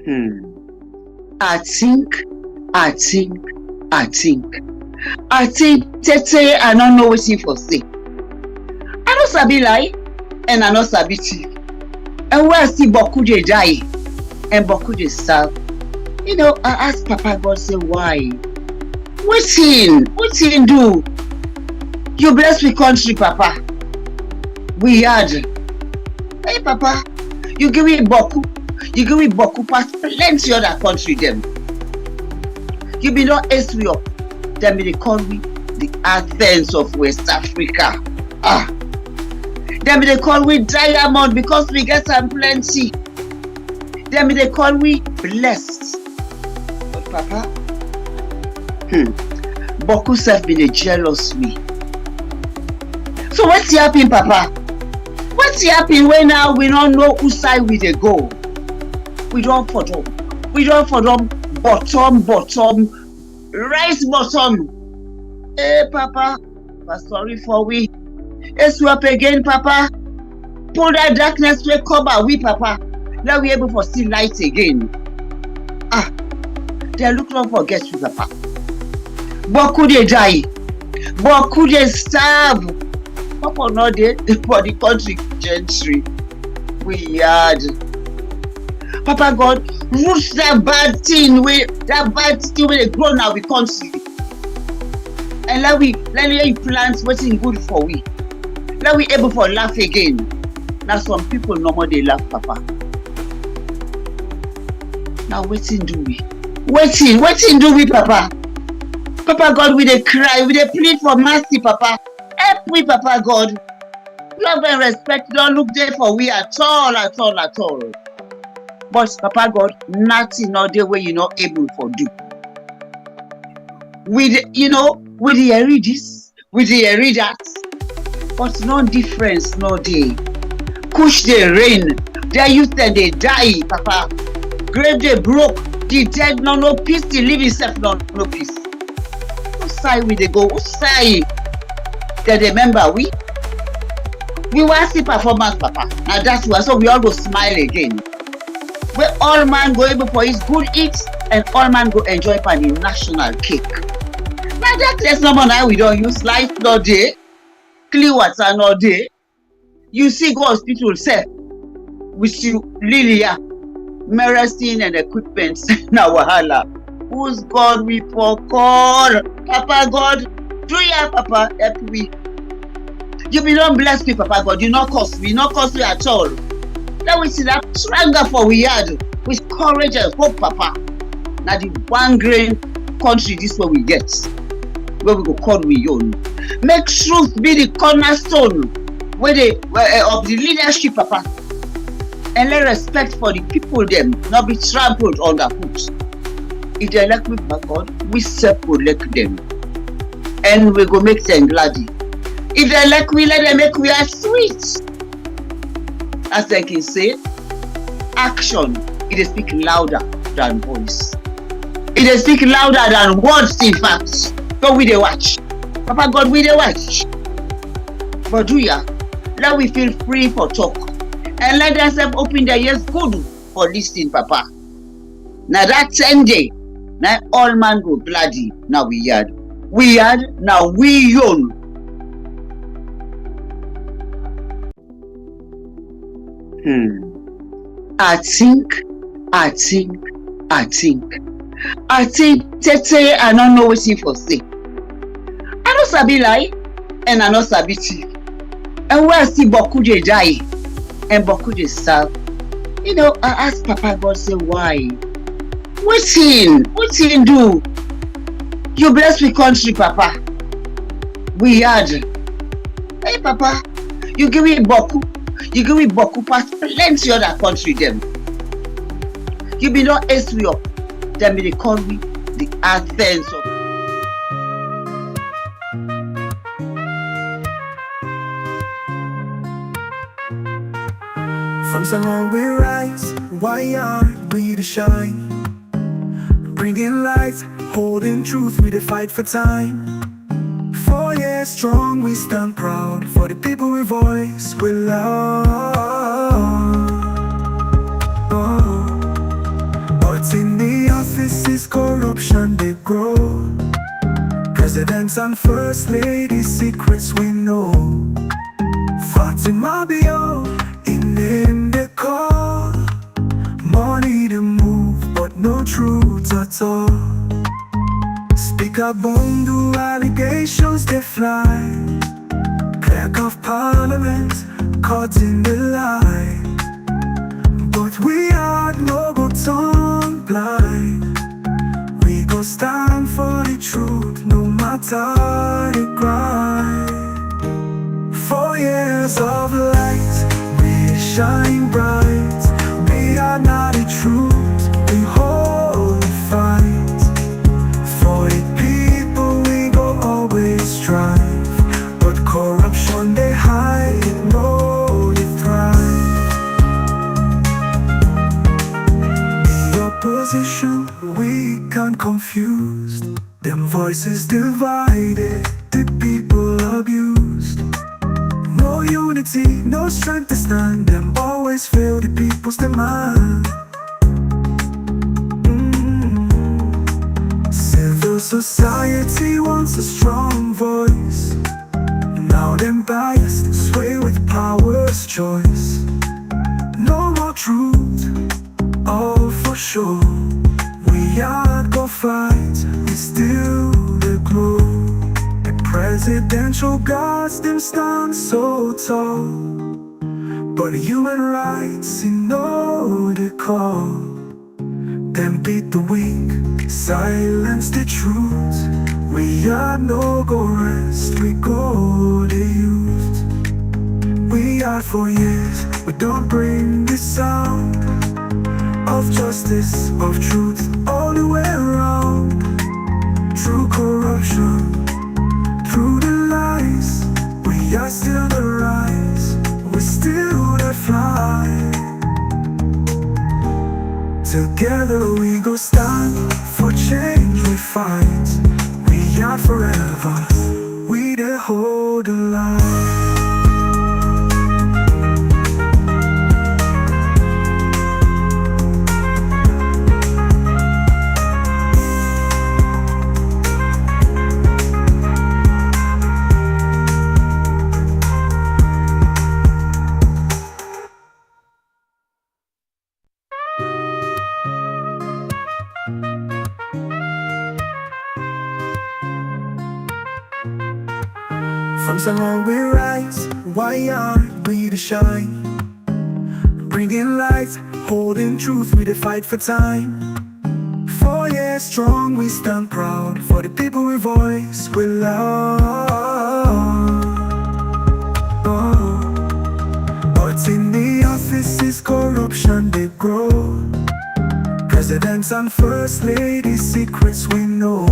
Hmm. I think, Tete, I don't know what for say. I no sabi lie, and I no sabi thief. And where I see Boku dey die, and Boku dey starve. You know, I ask Papa God, say, why? Wetin do? You bless we country, Papa. We had. Hey, Papa, you give me Boku pass plenty other country them. You be not ace we up. Them they call me the Athens of West Africa. Them they call we diamond because we get some plenty. Them they call we blessed. But Papa, Boku self been a jealous me. So what's happening, Papa? What's happening when now we don't know whose side we dey go? We don't for them. Bottom, rice bottom. Hey, Papa, we're sorry for we. Let's swap again, Papa. Pull that darkness to cover we, Papa. Now we able to see light again. They look not forget you, Papa. Boku dey die. Boku dey starve. Papa not dead for the country gentry. We had. Papa God, root that bad thing where they grow now we country. And let we plant what's good for we. Let we able for laugh again. Now some people no more they laugh, Papa. Now waiting do we? Waiting do we, Papa? Papa God, we dey cry, we dey plead for mercy, Papa. Help we, Papa God. Love and respect don't look there for we at all. But Papa God, nothing not the way you're not able for do. We hear this, we hear that, but no difference, no day. Kush they rain, their youth and they die, Papa. Grave they broke, the dead no peace, the living self no peace. Who side we they go? Who side? They remember we want see performance, Papa. Now that's why so we all go smile again. Where all man go able for his good eat and all man go enjoy pan the national cake. Now that there's no more now we don't use life no day, clean water no day. You see go hospital say with you Lilia, medicine and equipment now wahala. Who's God we for call? Papa God, do ya Papa help we. You be not bless me, Papa God, you not cost me at all. Now we see that stronger for we had with courage and hope, Papa. Now the one grain country this way we get, where we go call we own. Make truth be the cornerstone of the leadership, Papa. And let respect for the people them not be trampled underfoot. If they elect me, Papa God, we self-elect them. And we go make them glad. If they elect we, let them make we are sweet. As they can say, action, it speak louder than voice. It speak louder than words, in fact. So we dey watch. Papa God, we dey watch. But do ya, let we feel free for talk. And let themselves open their ears good for listening, Papa. Now that 10 day, now all man go gladdy. Now we had, now we own. I think, Tete, I don't know what for say. I no sabi lie, and I no sabi thief. And where I see Boku dey die, and Boku dey starve. You know, I ask Papa God, say, why? Wetin do? You bless we country, Papa. We had. Hey, Papa, you give me Boku pass plenty other country them. You be not ace we up. Them they call me the Athens of. From so long we rise, why aren't we to shine? Bringing light, holding truth, we dey fight for time. 4 years strong, we stand proud. For the people we voice, we love. Presidents and first ladies' secrets we know. Fatima Bio, in name they call. Money to move, but no truth at all. Speaker Bundu, allegations they fly. Clerk of Parliament, caught in the lie. But we are no go tongue blind. We go stand for the truth, no matter the grind. 4 years of light, we shine bright. We are not the truth, we hold the fight. For the people we go always strive. But corruption they hide, no they thrive. The opposition weak and confused. Them voices divided, the people abused. No unity, no strength to stand. Them always fail the people's demand. Civil society wants a strong voice. Now them biased, sway with power's choice. No more truth, all for sure. We are go fight, we still the glow. The presidential guards them stand so tall. But human rights, you know the call. Them beat the weak, silence the truth. We are no go rest, we go the youth. We are for years, we don't bring the sound of justice, of truth, all the way around. Through corruption, through the lies, we are still the rise, we still the fly. Together we go stand, for change we fight. We are forever, we the hold the line. From Salon we rise, why aren't we the shine? Bringing light, holding truth, we the fight for time. 4 years strong, we stand proud. For the people we voice, we love. But in the offices, corruption they grow. Presidents and first ladies' secrets we know.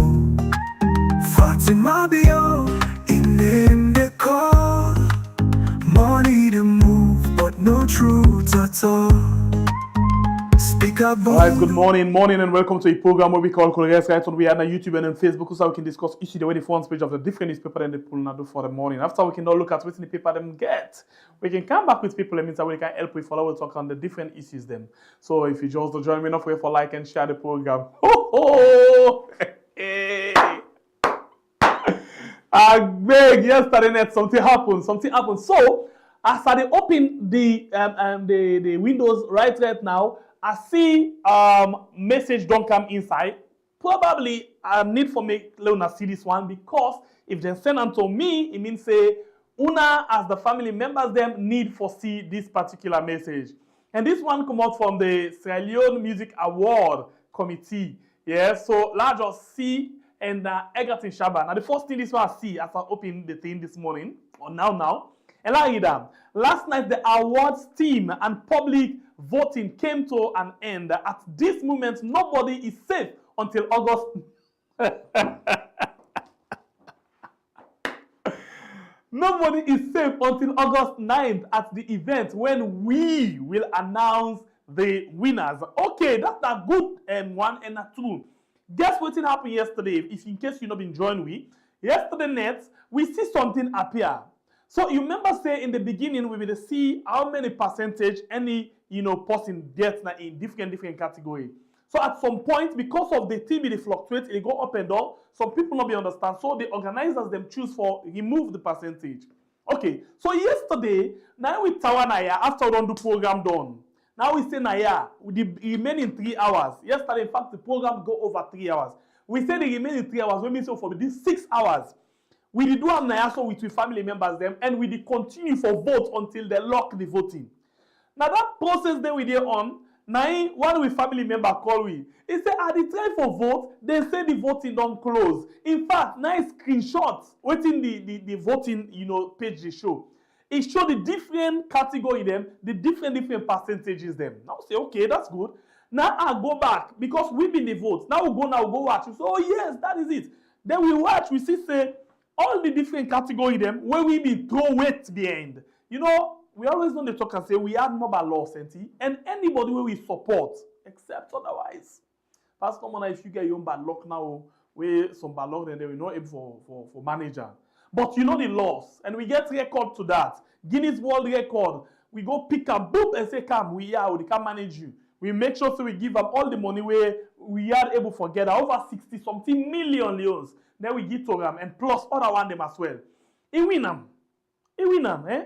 Fatima Bio, in name they call. Money to move, but no truth at all. Alright, good morning, and welcome to a program where we call Colleges Right on. We are on YouTube and on Facebook, so we can discuss issues the way the front page of the different newspaper and the pull now do for the morning. After we can now look at what the paper them get. We can come back with people that means that we can help with follow we'll talk on the different issues them. So if you just join me enough way for like and share the program. Oh, hey. I beg yesterday night something happened. So as I open the windows right now, I see message don't come inside. Probably I need for make Leone see this one because if they send them to me, it means say Una as the family members them need for see this particular message. And this one come out from the Leone Music Award Committee. Yeah, so let's just see and Egerton Shaba. Now the first thing this one I see as I open the thing this morning or now. And I read them. Last night the awards team and public voting came to an end. At this moment, nobody is safe until August. Nobody is safe until August 9th at the event when we will announce the winners. Okay, that's a good one and a two. Guess what happened yesterday? If in case you not been joined we, yesterday night we see something appear. So you remember say in the beginning we will see how many percentage any person gets in different category. So at some point, because of the thing, they fluctuate, they go up and down. Some people not be understand. So the organizers them choose for remove the percentage. Okay, so yesterday, now we tower Naya after we don't do program done. Now we say Naya, with the remaining 3 hours. Yesterday, in fact, the program go over 3 hours. We say the remaining 3 hours, we mean so for these 6 hours. We did do a Naya so with family members them, and we did continue for vote until they lock the voting. Now that process that we did on, now one we family member call we. He say, "Are they trying for vote?" They say the voting don't close. In fact, nice screenshots waiting the voting page they show. It show the different category them, the different percentages them. Now say, okay, that's good. Now I go back because we been the vote. Now we go watch. We say, oh yes, that is it. Then we watch. We see say all the different category them where we been throw weight behind. We always want to talk and say we have mobile law, and anybody where we support, except otherwise. Pastor Mona, if you get your own bad luck now, where some bad luck, then they will not able for manager. But you know the laws, and we get record to that. Guinness World Record. We go pick up, boop, and say, come, we can manage you. We make sure so we give them all the money where we are able to get over 60-something million leos. Then we give to them, and plus other one them as well. He win them, eh?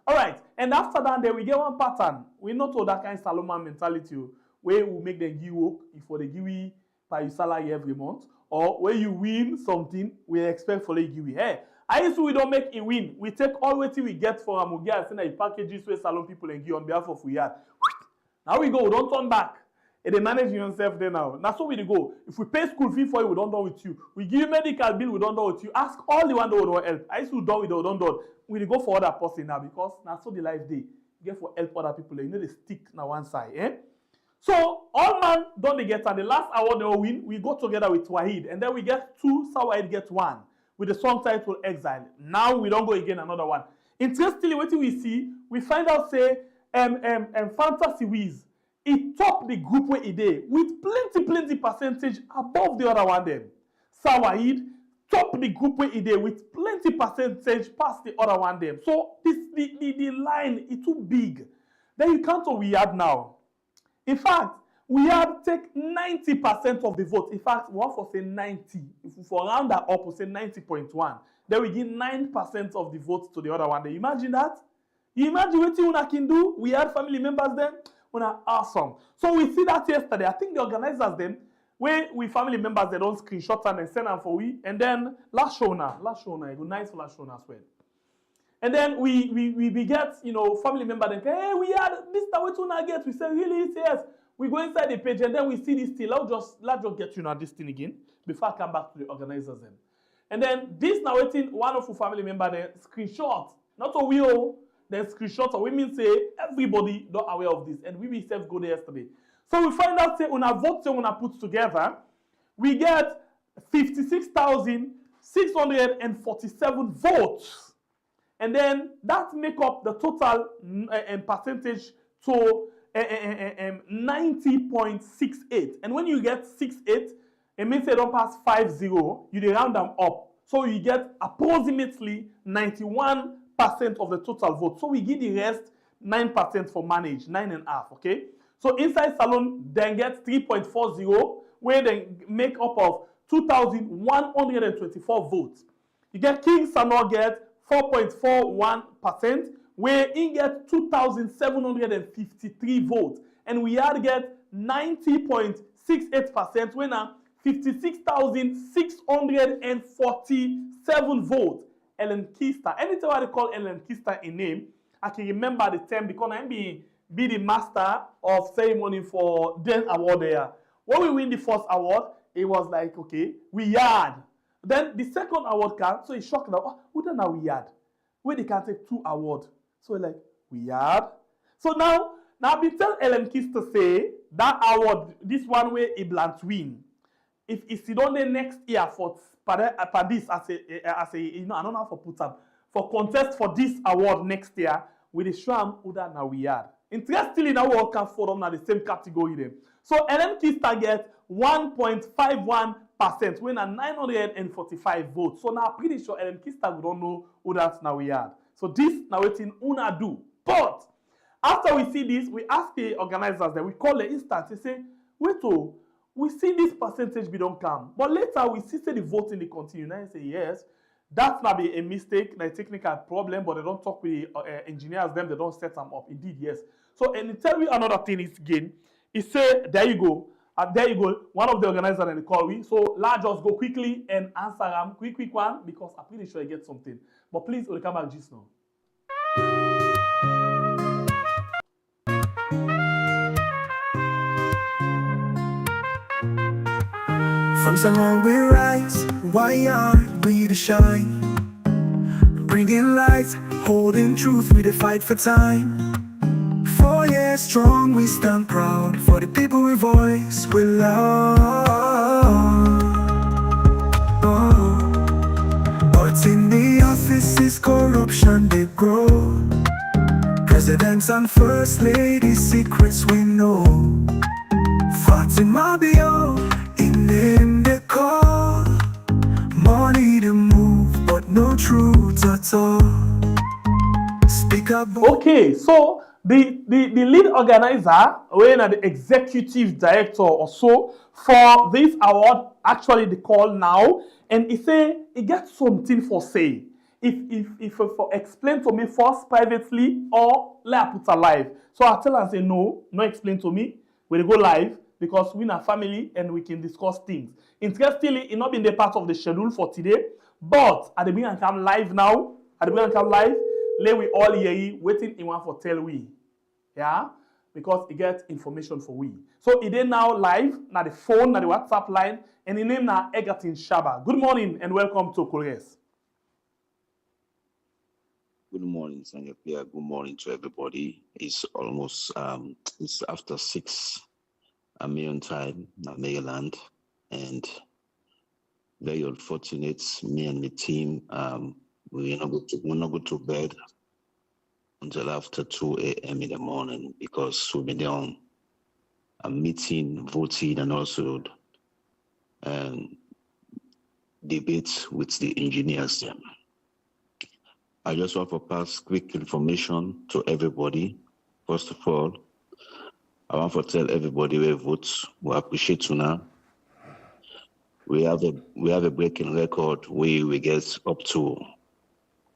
All right, and after that, then we get one pattern. We not all that kind of Solomon mentality where we make them give work if they give you by salary every month, or where you win something, we expect for they give you. Hey, I used to we don't make it win. We take all what we get for Amugia and send the packages where salon people and give on behalf of we had. Now we go, we don't turn back. And they manage yourself there now. That's what we go. If we pay school fee for you, we don't do with you. We give you medical bill, we don't do with you. Ask all the one that will help. I used to do with don't do. We go for other person now because that's so the life day. You get for help other people. You know they stick now one side, eh? So all man don't they get and the last award they will win. We go together with Wahid, and then we get 2. So Wahid get 1 with the song title Exile. Now we don't go again another one. Interestingly, what we see, we find out say Fantasy Wiz. It top the group where it did with plenty percentage above the other one them. Sawahid top the group where it did with plenty percentage past the other one them. So the line is too big. Then you count what we had now. In fact, we had take 90% of the vote. In fact, we want for say 90. If we for round that up, we say 90.1. Then we give 9% of the vote to the other one. Then you imagine that? You imagine what you can do? We had family members then. Awesome. So we see that yesterday. I think the organizers then, where we family members they don't screenshot and send them for we, and then last show now, it was nice for last show as well. And then we get family member then hey we had this that we to get. We say really yes. We go inside the page and then we see this thing. Let's just get this thing again before I come back to the organizers then. And then this now waiting one of our family member then screenshot. Not a we all. Then screenshots or women say everybody not aware of this, and we self go there yesterday. So we find out say on a vote say on a put together, we get 56,647 votes, and then that make up the total percentage to 90.68. And when you get 68, it means they don't pass 50. You round them up, so you get approximately 91% of the total vote. So we give the rest 9% for manage, 9.5, okay? So inside salon, then get 3.40, where they make up of 2,124 votes. You get King Sanor get 4.41%, where he get 2,753 votes. And we had get 90.68%, when now 56,647 votes. Ellen Kister. Anytime I call Ellen Kister a name, I can remember the term because I be the master of ceremony for then award there. When we win the first award, it was like, okay, we had. Then the second award came, so it's shocked that, who done now we had? Where they can take 2 awards. So like, we had. So now I be tell Ellen Kister say, that award, this one where Iblant win. If it's on the next year for this as a I don't know how to put up for contest for this award next year with the show Uda na we had. Interestingly, now we can forum na the same category them. So Ellen Kister get 1.51% when a 945 votes. So now I'm pretty sure Ellen Kister we don't know who that's now we had. So this now waiting una do. But after we see this, we ask the organizers that we call the instance. They say, wait oh, we see this percentage be don't come, but later we see say the voting they continue. Now you say yes, that might be a mistake, a technical problem, but they don't talk with the engineers, them they don't set them up. Indeed, yes. So and it tell me another thing is again, it say there you go. There you go. One of the organizers and the call we. So let's just go quickly and answer them quick one because I'm pretty sure I get something. But please, we'll come back just now. From Salon we rise, why aren't we the shine? Bringing light, holding truth, we the fight for time. 4 years strong, we stand proud. For the people we voice, we love. But in the offices, corruption they grow. Presidents and first ladies, secrets we know. Fatima Bio, in name they call. Money to move, but no truth at all. Speak up. Okay, so the lead organizer, when the executive director or so for this award, actually the call now, and he say he gets something for say. If for explain to me first privately or let put alive. So I tell her say no explain to me. We go live because we are family and we can discuss things. Interestingly, it not been the part of the schedule for today, but at the beginning come live now. At the beginning come live, let we all hear waiting in one for tell we. Yeah, because it gets information for we. So it is now live, now the phone, now the WhatsApp line, and the name now Egerton Shaba. Good morning and welcome to Kores. Good morning, Sanya Pierre. Good morning to everybody. It's almost it's after 6 American time, Maryland, and very unfortunate. Me and the team, we're not go to bed until after 2 a.m. in the morning because we've been on a meeting, voting, and also debate with the engineers. I just want to pass quick information to everybody. First of all, I want to tell everybody where votes. We appreciate you now. We have a breaking record where we get up to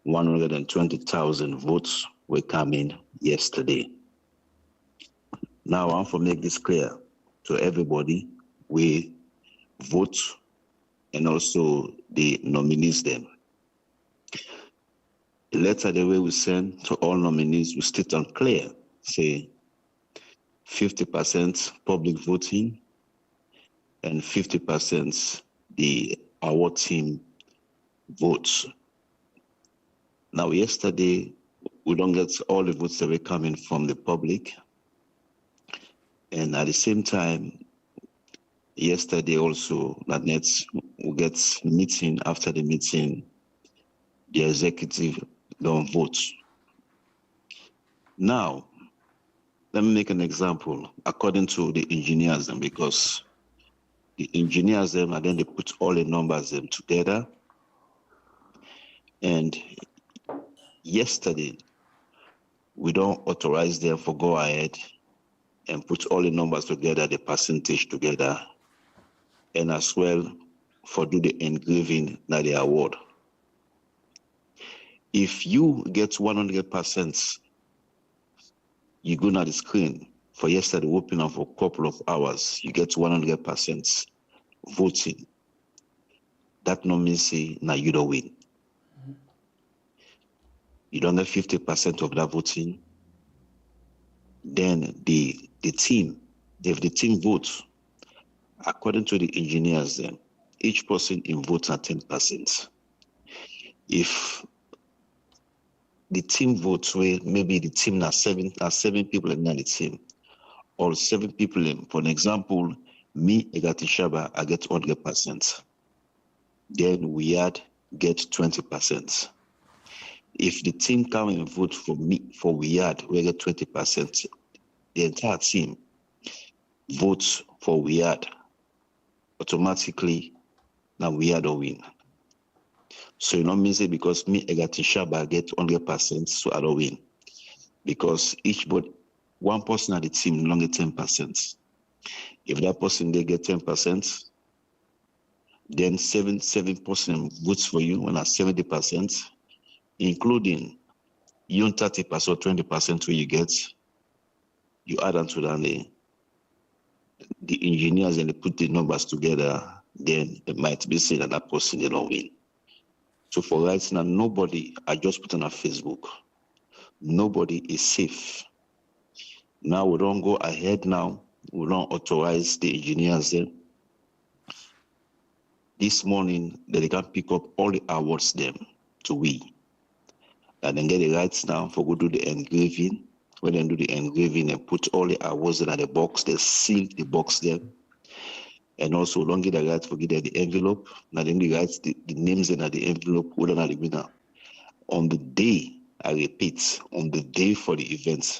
120,000 votes were coming yesterday. Now I want to make this clear to everybody. We vote and also the nominees them. The letter the way we send to all nominees we state and clear, say 50% public voting and 50% the award team votes. Now yesterday we don't get all the votes that were coming from the public, and at the same time yesterday also that next we get meeting. After the meeting the executive don't vote. Now, let me make an example according to the engineers, because the engineers and then they put all the numbers together. And yesterday, we don't authorize them for go ahead and put all the numbers together, the percentage together, and as well for do the engraving of the award. If you get 100%, you go to the screen for yesterday opening for a couple of hours, you get 100% voting. That no means say now you don't win. You don't get 50% of that voting. Then the team, if the team votes, according to the engineers, then each person in votes at 10%. If the team votes where maybe the team are seven people in the team, or 7 people in, for an example, me, Egerton Shaba, I get 100%. Then we get 20%. If the team come and vote for me, for we get 20%. The entire team votes for we automatically, now we don't win. So you know means it because me, Egerton Shaba, get 100%, so I don't win. Because one person at the team no longer 10%. If that person they get 10%, then 7% votes for you, and at 70%, including you 30% or 20% where you get, you add on to that the engineers and they put the numbers together, then it might be said that person they don't win. So for right now, nobody, I just put on a Facebook, nobody is safe. Now we don't go ahead now, we don't authorize the engineers then. This morning, they can pick up all the awards them to we. And then get the rights now for go do the engraving. When they do the engraving and put all the awards in the box, they seal the box there. And also don't get the rights for get the envelope. Now then the rights, the names in the envelope, whether not the winner. On the day, I repeat, on the day for the event,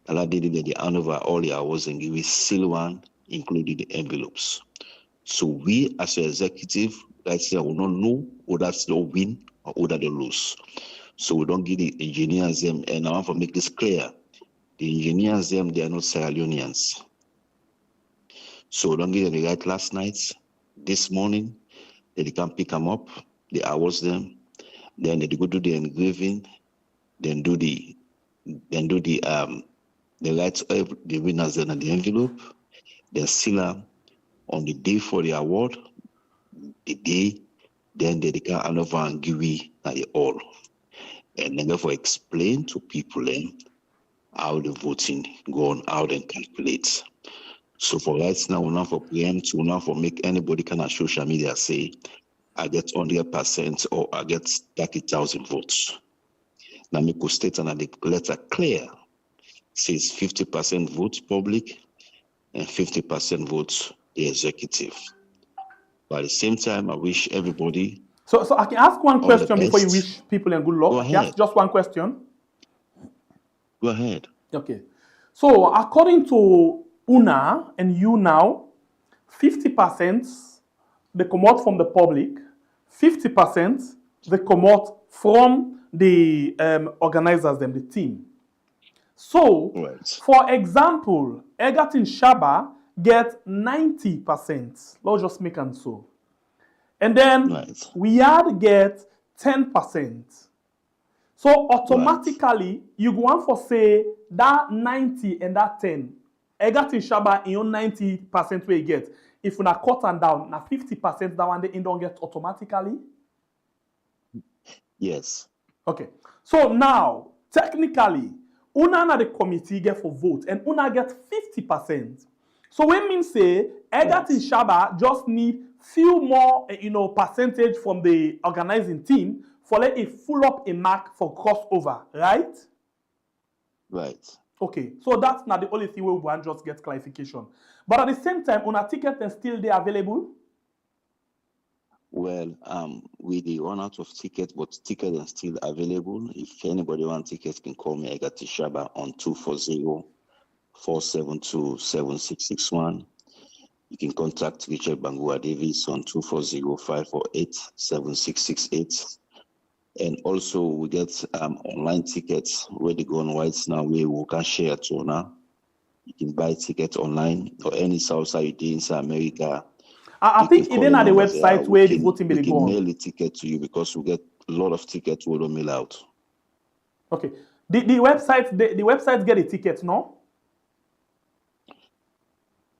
and I did the hand over all the awards and give we seal one, including the envelopes. So we as an executive, I say I will not know whether that's the win or whether they lose. So we don't give the engineers them, and I want to make this clear. The engineers them, they are not Sierra Leoneans. So we don't give them the right last night, this morning, they can pick them up, the awards them, then they go do the engraving, then do the rights of the winners then in the envelope, then seal them on the day for the award, the day, then they can hand over and give we the all. And then therefore explain to people how the voting go on, how they calculate. So for right now, we're not for preempt, we're not for make anybody kind of social media say, I get 100% or I get 30,000 votes. Now make a state and the letter clear, says 50% votes public and 50% votes the executive. But at the same time, I wish everybody. So I can ask one question before you wish people and good luck. Go ahead. Just one question. Go ahead. Okay. So according to Una and you now, 50% they come out from the public, 50% they come out from the organizers, them, the team. So, Right. for example, Egerton Shaba get 90%. Let's just make it so. And then Right. we had get 10%. So automatically, you go on for say that 90 and that 10. Egerton Shaba in your 90% where you get. If you na cut and down, na 50% that one they don't get automatically. Yes. Okay. So now, technically, Una na the committee get for vote and Una get 50%. So when mean say Egerton Shaba just need few more percentage from the organizing team for let it full up a mark for crossover, right? Right. Okay, so that's not the only thing we want just get clarification. But at the same time, Una ticket is still there available? Well, we the run out of tickets, but tickets are still available. If anybody wants tickets, can call me Egerton Shaba on 240-472-7661. You can contact Richard Bangua Davis on 240-548-7668. And also we get online tickets where they go on whites now where we can share to now. You can buy tickets online or any South side inside America. I think it then at the website where the voting will go on. We can mail the ticket to you because we get a lot of tickets we don't mail out. Okay. The website get a ticket, no?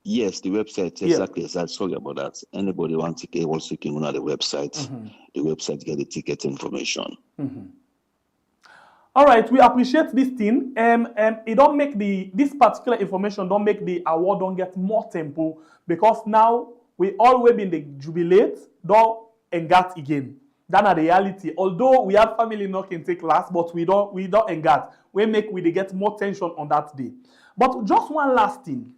Yes, the website, exactly. Yeah. Sorry about that. Anybody want ticket also can go on the website. Mm-hmm. The website get the ticket information. Mm-hmm. All right, we appreciate this thing. It don't make this particular information don't make the award don't get more tempo because now we always been the jubilate, don't engat again. That's the reality. Although we have family not can take last, but we don't engat. We get more tension on that day. But just one last thing.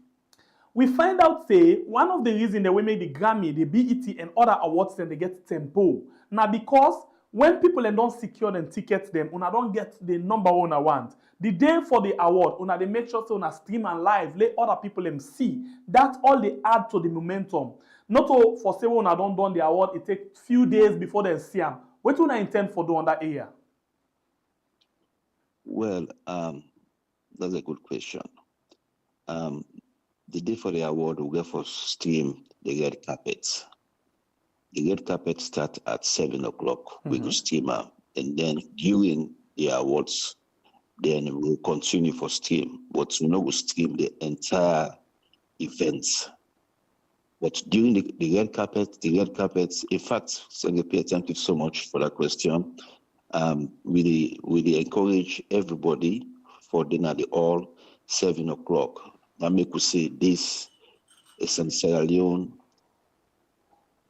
We find out, say, one of the reasons that we make the Grammy, the BET, and other awards, then they get tempo. Now, because when people don't secure them tickets, them, una don't get the number one I want. The day for the award, una they make sure to una stream and live, let other people them see. That's all they add to the momentum. Not all for say when I don't done the award, it takes few days before they see them. What do I intend for doing that area? Well, that's a good question. The day for the award, we'll get for stream the red carpet. The red carpet starts at 7 o'clock. We go stream out. And then during the awards, then we'll continue for stream. But we know we'll stream the entire event. But during the red carpet, in fact, Slpp, thank you so much for that question. We encourage everybody for dinner the all 7 o'clock. Now make we say this is in Sierra Leone.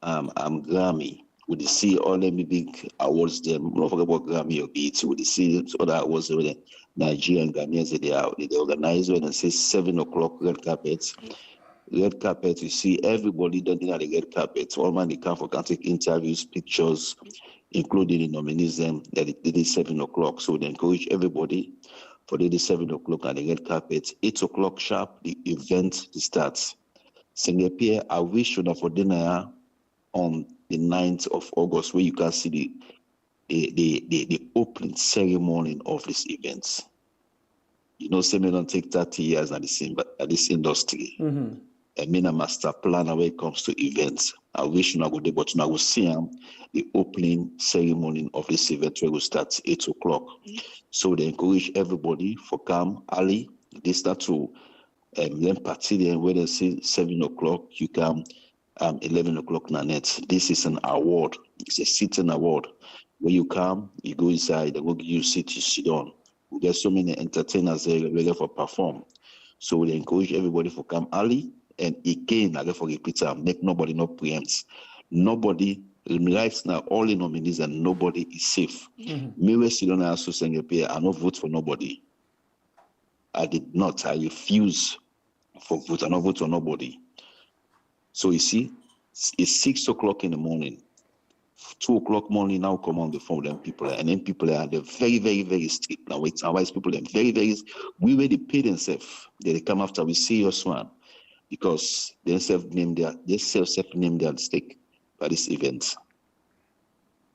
Grammy. We see all the big awards them. Not forget about Grammy or BET. We see other awards with the Nigerian Ghanaians they organize when it says 7 o'clock red carpet. Red carpet, you see everybody dancing at the red carpet. All man they come for can take interviews, pictures, including the nominees them that it is 7 o'clock. So they encourage everybody for the 7 o'clock at the red carpet. 8 o'clock sharp, the event starts. Slpp, I wish you for dinner on the 9th of August, where you can see the opening ceremony of this event. You know, say me don't take 30 years at this industry. I mean, a master planner when it comes to events. I wish you go there, but now we'll see the opening ceremony of this event where we start 8 o'clock. So they encourage everybody for come early. They start to then party then where they say 7 o'clock, you come 11 o'clock na net. This is an award. It's a sitting award. Where you come, you go inside, they will give you a seat, you sit down. We get so many entertainers there ready for perform. So we encourage everybody for come early. And again, I get for repeat, make nobody not preempt. Nobody, lives now, all the nominees and nobody is safe. Me, we still don't ask Slpp, I not vote for nobody. I did not. I refuse for vote. I not vote for nobody. So you see, it's 6 o'clock in the morning. 2 o'clock morning now come on the phone with them people, and then people are they're very, very, very strict. Now it's wise people and very, very we already pay themselves. They come after we serious one because they self-name their at stake by this event.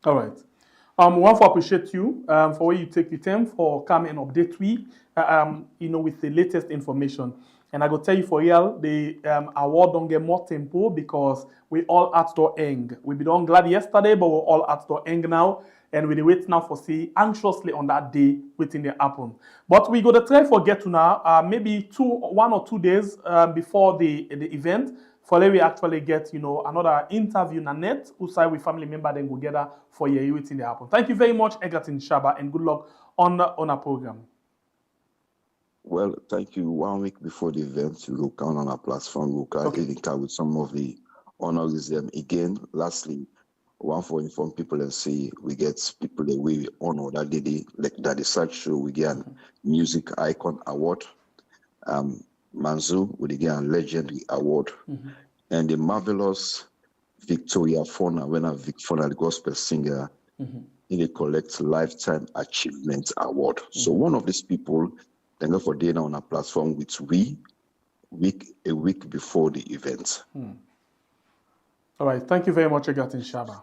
All right. We want to appreciate you for where you take the time for coming and update we with the latest information. And I go tell you for real, the award don't get more tempo because we all at the end. We be done glad yesterday, but we're all at the end now. And we wait now for see anxiously on that day waiting to happen. But we go to try for get to now, maybe 1 or 2 days before the event, for let we actually get, another interview in a net, outside with family member then go together for your waiting to happen. Thank you very much, Egerton Shaba, and good luck on our program. Well, thank you. 1 week before the event, we will count on our platform. We'll carry with some of the honors. Again, lastly, one for inform people and see we get people the way we honor that day, like that the side show, we get a music icon award. Manzu, we get a legendary award. And the marvelous Victoria Fauna, when a Vic Fauna, the gospel singer, in a collect lifetime achievement award. So one of these people, then go for dinner on a platform with a week before the event. All right. Thank you very much, Egerton Shaba.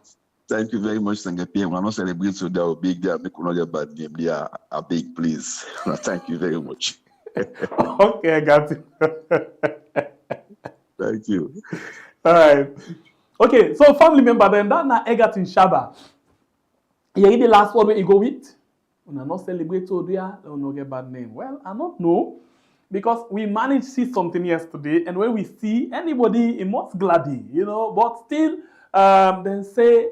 Thank you very much, Slpp. We're not celebrating so that big day. Make not get bad name. They are big, please. Thank you very much. Okay, Egerton. Thank you. All right. Okay, so family member then that na Egerton Shaba. You the last one where you go with? When I not celebrate so there, they will not get bad name. Well, I don't know. Because we managed to see something yesterday, and when we see anybody, it must gladdy, but still, then say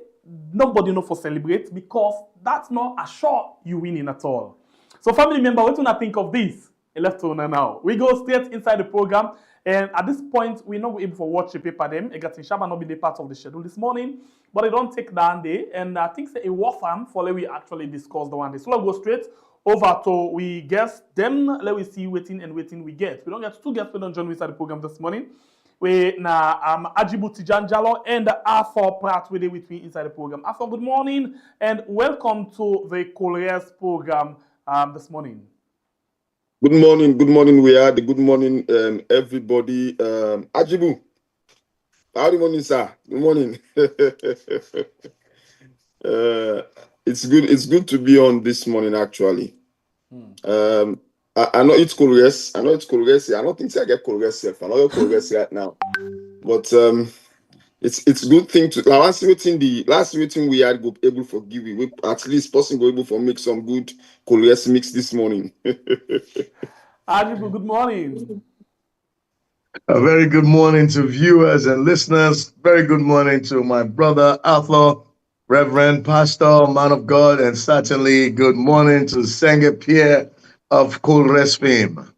nobody know for celebrate because that's not assure you winning at all. So family member, what do you think of this? Left on now. We go straight inside the program, and at this point, we're not able to watch the paper them. Egerton Shaba not be the part of the schedule this morning, but it don't take down day, and I think it was fun for we actually discuss the one day. So let's go straight over to we guess them. Let we see waiting we get. We don't get 2 guests we don't join inside the program this morning. We na Admidst Janjalo and Arthur Pratt with me inside the program. Arthur, good morning and welcome to the Couriers program this morning. Good morning. We are the good morning, everybody. Ajibu, good morning, sir. Good morning. It's good to be on this morning, actually. I know it's Colores. I know it's Colores. I don't think I get Colores self. I know Colores right now. But it's good thing to last meeting we had go able for give we at least possible able for make some good Colores mix this morning. Admidst, good morning. A very good morning to viewers and listeners. Very good morning to my brother Arthur, Reverend Pastor, man of God, and certainly good morning to Senge Pierre of Colores fame.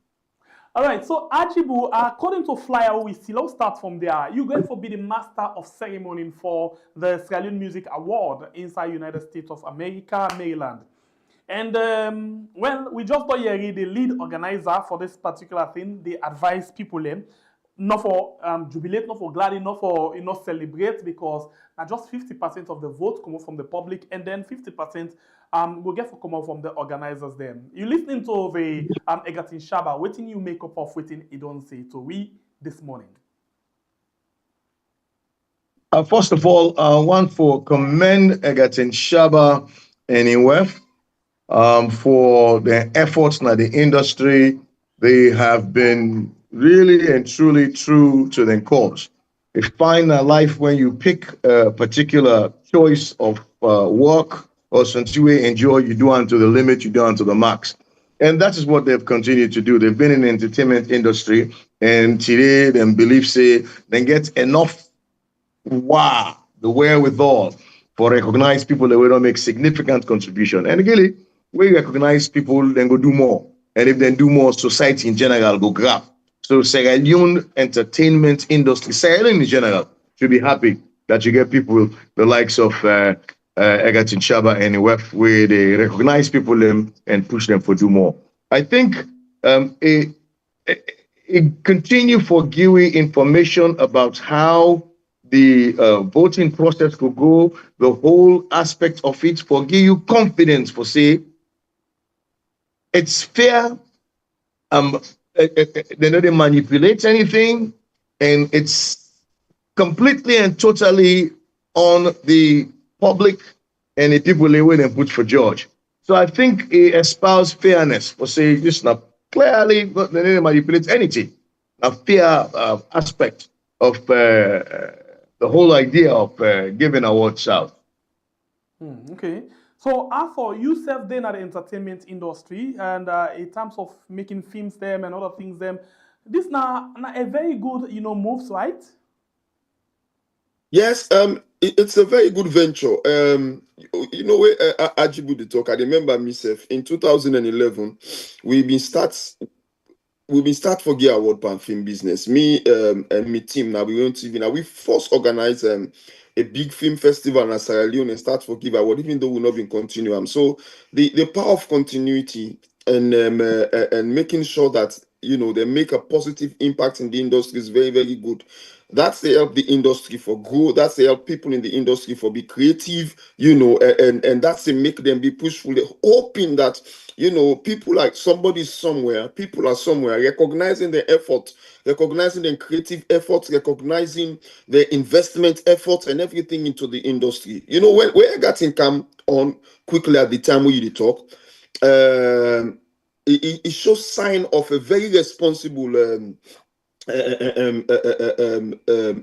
All right, so Admidst, according to Flyer, we still start from there. You're going to be the master of ceremony for the Sierra Leone Music Award inside United States of America, Maryland. And well, we just got here the lead organizer for this particular thing. They advise people not for jubilate, not for gladden, not for celebrate, because just 50% of the vote come out from the public, and then 50% will get to come out from the organizers. Then you listening to the Egerton Shaba, waiting you make up of waiting you don't say to we this morning. First of all, I want to commend Egerton Shaba and IWEF for their efforts in the industry. They have been really and truly true to their cause. You find a life when you pick a particular choice of work or something you enjoy, you do unto the limit, you do unto the max. And that is what they've continued to do. They've been in the entertainment industry, and today they believe say they get enough the wherewithal for recognize people that will not make significant contribution. And again, we recognize people, then go do more. And if they do more, society in general go grab. So Sierra Leone entertainment industry, Sierra Leone in general, should be happy that you get people the likes of Egerton Shaba and IWEF, where they recognize people and push them for do more. I think it continue for GUI information about how the voting process could go, the whole aspect of it, for give you confidence for say it's fair. They don't manipulate anything, and it's completely and totally on the public and the people they will and put for George. So I think it espouse fairness for say this not clearly they don't manipulate anything. A fair aspect of the whole idea of giving awards out. Okay. So Arthur, you serve then at the entertainment industry, and in terms of making films them and other things them, this now a very good moves, right? Yes, it's a very good venture. You know where Admidst the talk. I remember myself in 2011. We've been start for Gear Award pan film business. Me and my team now we went TV. Now we first organize a big film festival in Sierra Leone and start for Give Award, even though we've not been continuing. So the power of continuity and making sure that they make a positive impact in the industry is very, very good. That's the help the industry for grow. That's the help people in the industry for be creative, and that's the make them be pushful. They're hoping that people like people are somewhere recognizing their effort, recognizing their creative efforts, recognizing their investment efforts and everything into the industry. When Egerton come on quickly at the time we talk, it shows sign of a very responsible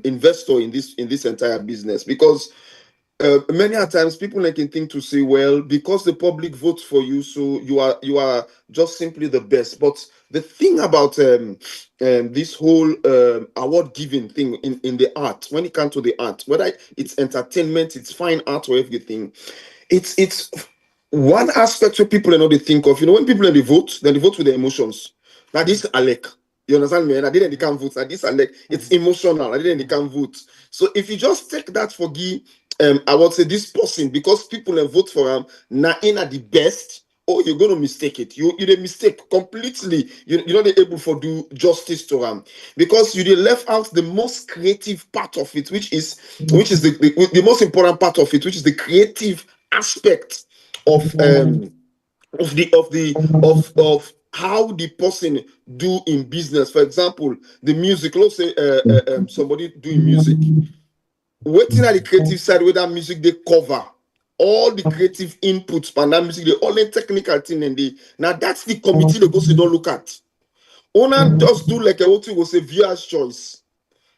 investor in this entire business, because many a times people can think to say, well, because the public votes for you, so you are just simply the best. But the thing about this whole award giving thing in the art, when it comes to the art, whether it's entertainment, it's fine art or everything, it's one aspect where people are not to think of. When people vote, then they vote with their emotions. Now this Alec. You understand me? And I didn't they can't vote. This it's emotional. I didn't they can't vote. So if you just take that for I would say this person, because people vote for him, now in at the best, you're gonna mistake it. You the mistake completely. You're not able to do justice to him, because you left out the most creative part of it, which is the most important part of it, which is the creative aspect of how the person do in business. For example, the music. Let's say somebody doing music. Waiting at the creative side with that music they cover. all the creative inputs, pandemic, the only technical thing, and now that's the committee they go sit don't look at. Una just do like what you will say viewer's choice.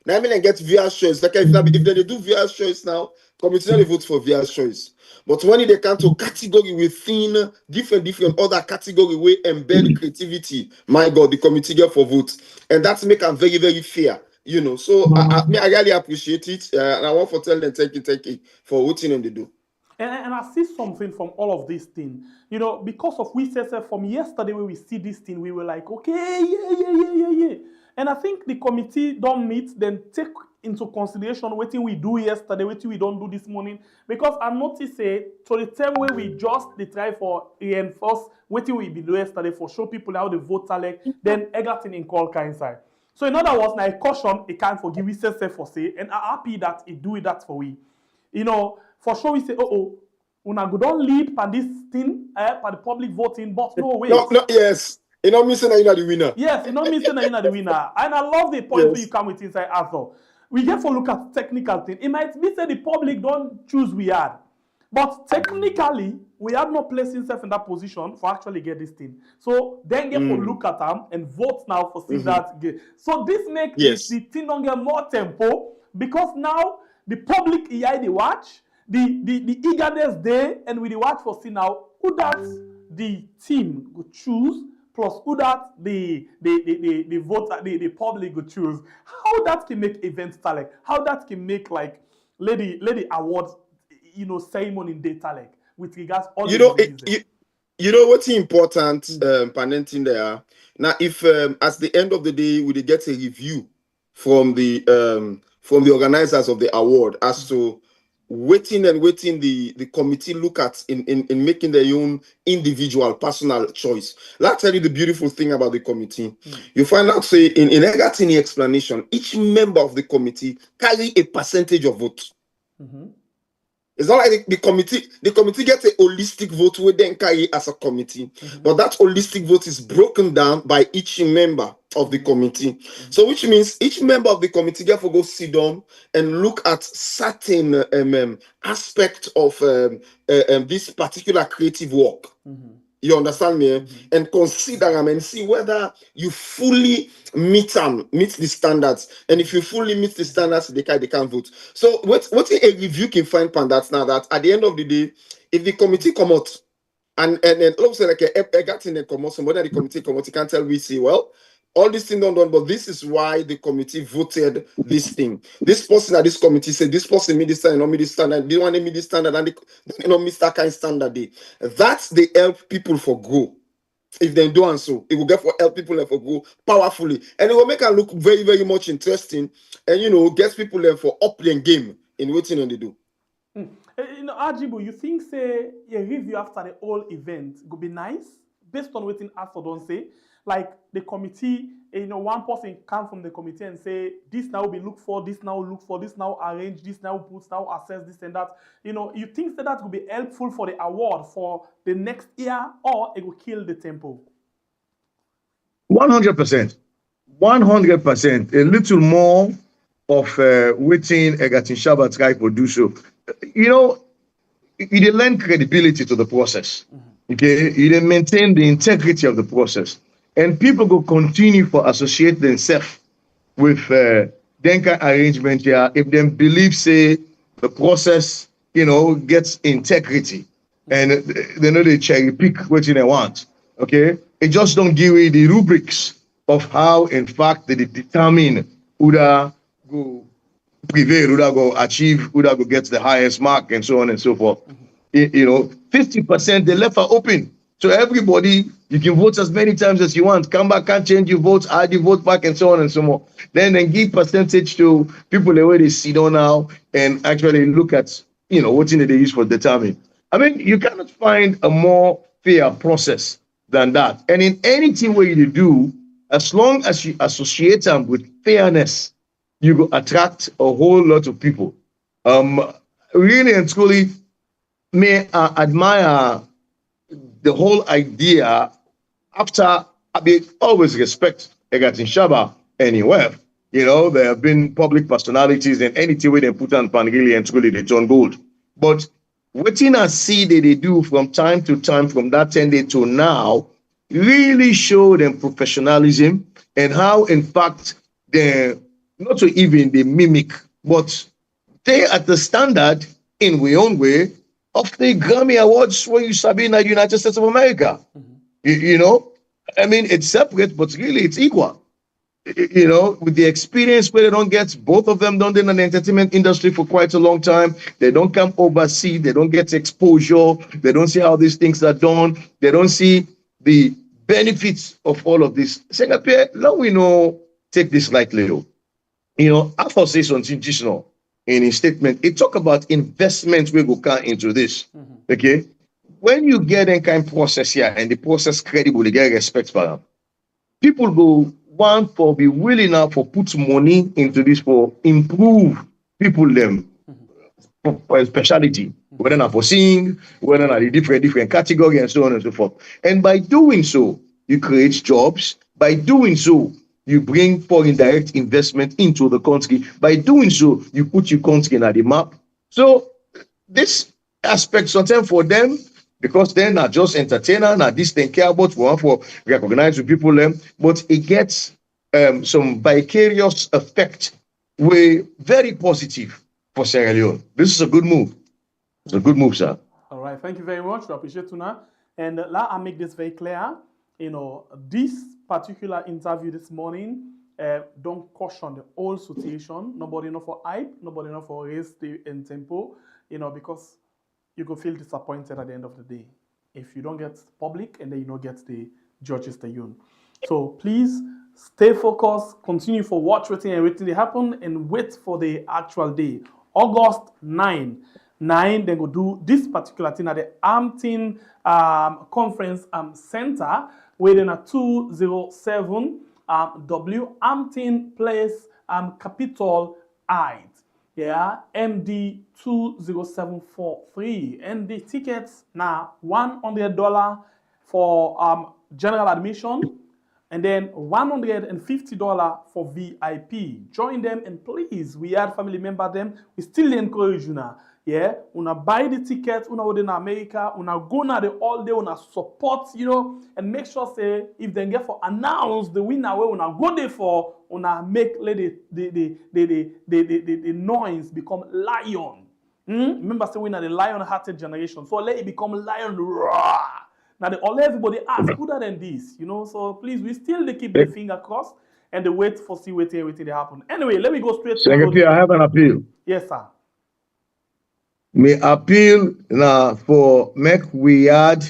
Now I mean I get viewer's choice. Like if they do viewer's choice now, committee they vote for viewer's choice. But when they come to category within different other category way embed creativity, my God, the committee get for vote, and that's make them very very fair. You know, so I really appreciate it, and I want to tell them thank you for voting and they do. And I see something from all of this thing, you know, because of we said from yesterday when we see this thing, we were like, okay, yeah. And I think the committee don't meet, then take into consideration what we do yesterday, what we don't do this morning. Because I noticed to the time where we just they try for reinforce what we be doing yesterday for show people how the vote select, then everything in call inside. So in other words, now I caution it can't forgive we say for say, and I'm happy that it do it that for we. You know, for sure we say, una go don't lead by this thing, by the public voting, but no way. No, yes. You know, missing that you're the winner. Yes, you know, missing that you're the winner. And I love the point where you come with inside Arthur. We get to look at technical thing. It might be said the public don't choose we had. But technically, we have not placed himself in that position for actually get this thing. So then get to look at them and vote now for see that. So this makes the thing don't get more tempo because now the public here they watch, the eagerness there, and with the watch for see now who that the team would choose plus who that the voter the public would choose. How that can make events like how that can make like lady awards, you know, ceremony in data like with regards all you know you know what's important parenting there now if at the end of the day we get a review from the organizers of the award as to waiting the committee look at in making their own individual personal choice. Let's tell you the beautiful thing about the committee. You find out say in the explanation each member of the committee carry a percentage of vote. It's not like the committee gets a holistic vote we then carry as a committee, but that holistic vote is broken down by each member of the committee. So which means each member of the committee gets to go sit down and look at certain aspect of this particular creative work. You understand me? And consider them and see whether you fully meet the standards. And if you fully meet the standards, they can't vote. So what a review can find pandas now that at the end of the day, if the committee come out and all of a sudden like a got in the committee, somebody the committee come out, you can't tell we see well. All this thing done, but this is why the committee voted this thing. This person at this committee said this person meet this standard, not meet this standard. They want to meet this standard, and they don't meet that kind of standard. That's the help people for grow. If they do and so, it will get for help people for grow powerfully, and it will make it look very very much interesting, and you know gets people there for upping game in waiting and they do. You know, Ajibu, you think say a review after the whole event would be nice based on waiting after don't say. Like the committee, you know, one person come from the committee and say, this now will be looked for, this now look for, this now arrange, this now put, now assess this and that. You know, you think that will be helpful for the award for the next year, or it will kill the tempo? 100%. 100%. A little more of waiting Egerton Shaba try to do so. You know, you lend credibility to the process. Okay, you maintain the integrity of the process. And people will continue to associate themselves with Denka arrangement here if they believe, say, the process, you know, gets integrity and they know they cherry pick what they want. Okay, it just don't give you the rubrics of how, in fact, they determine who go prevail, who go achieve, who go get the highest mark, and so on and so forth. You know, 50% they left are open. So everybody, you can vote as many times as you want. Come back, can't change your votes, add your vote back, and so on and so on. Then give percentage to people the way they sit down now and actually look at, you know, what they use for determine. I mean, you cannot find a more fair process than that. And in anything where you do, as long as you associate them with fairness, you will attract a whole lot of people. Really and truly, may I admire the whole idea after I always respect Egerton Shaba anywhere. You know, there have been public personalities and anything where they put on pan really and truly they turn gold. But Waiting and see that they do from time to time, from that 10 day to now, really show them professionalism and how, in fact, they not to even they mimic, but they at the standard in their own way of the Grammy Awards where you sabi in the United States of America. You know, I mean, it's separate, but really it's equal. You know, with the experience where they don't get, both of them done in the entertainment industry for quite a long time. They don't come overseas, they don't get exposure, they don't see how these things are done, they don't see the benefits of all of this. Slpp, let we know, take this lightly though. You know, after say something just now in his statement, it talk about investment we go count into this. Okay. When you get any kind of process here and the process credible, they get respect for them. People go want for be willing now for put money into this for improve people them for speciality, whether not for sing, whether not the different category and so on and so forth. And by doing so, you create jobs. By doing so, you bring foreign direct investment into the country. By doing so, you put your country on the map. So this aspect sometimes for them, because they're not just entertainer, not this thing care about one for recognize the people them, but it gets some vicarious effect way very positive for Sierra Leone. This is a good move. It's a good move, sir. All right, thank you very much. I appreciate Tuna. And let I make this very clear. You know, this particular interview this morning don't caution the whole situation. Nobody know for hype, nobody know for raise the in tempo, you know, because you go feel disappointed at the end of the day if you don't get public and then you don't get the judges the union. So please stay focused, continue for watch waiting and waiting to happen, and wait for the actual day. August 9, they go do this particular thing at the Amtin Conference Center, within a 207 W Amtin Place, Capitol Heights. Yeah, MD 20743, and the tickets now $100 for general admission, and then $150 for VIP. Join them, and please, we are family member them. We still encourage you now. Yeah, una buy the ticket, una go in America, una go na the all day, una support, you know, and make sure say if they get for announce the winner where una go there for, una make let the noise become lion. Remember say we na the lion-hearted generation, so let it become lion roar. Now the all everybody ask who than this, you know. So please, we still they keep the finger crossed and they wait for see waiting they happen. Anyway, let me go straight to I have an appeal. Yes, sir. Me appeal now for make we had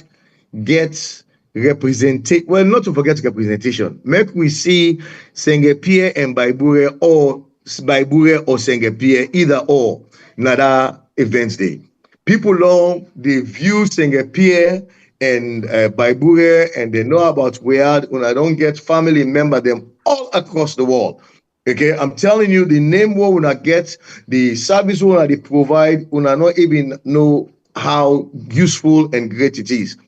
get representation. Well, not to forget representation. Make we see Slpp and Baibure or Slpp, either or, nada events day. People long they view Slpp and Baibure and they know about where when I don't get family member them all across the world. Okay, I'm telling you, the name we will not get, the service we will not provide, we will not even know how useful and great it is.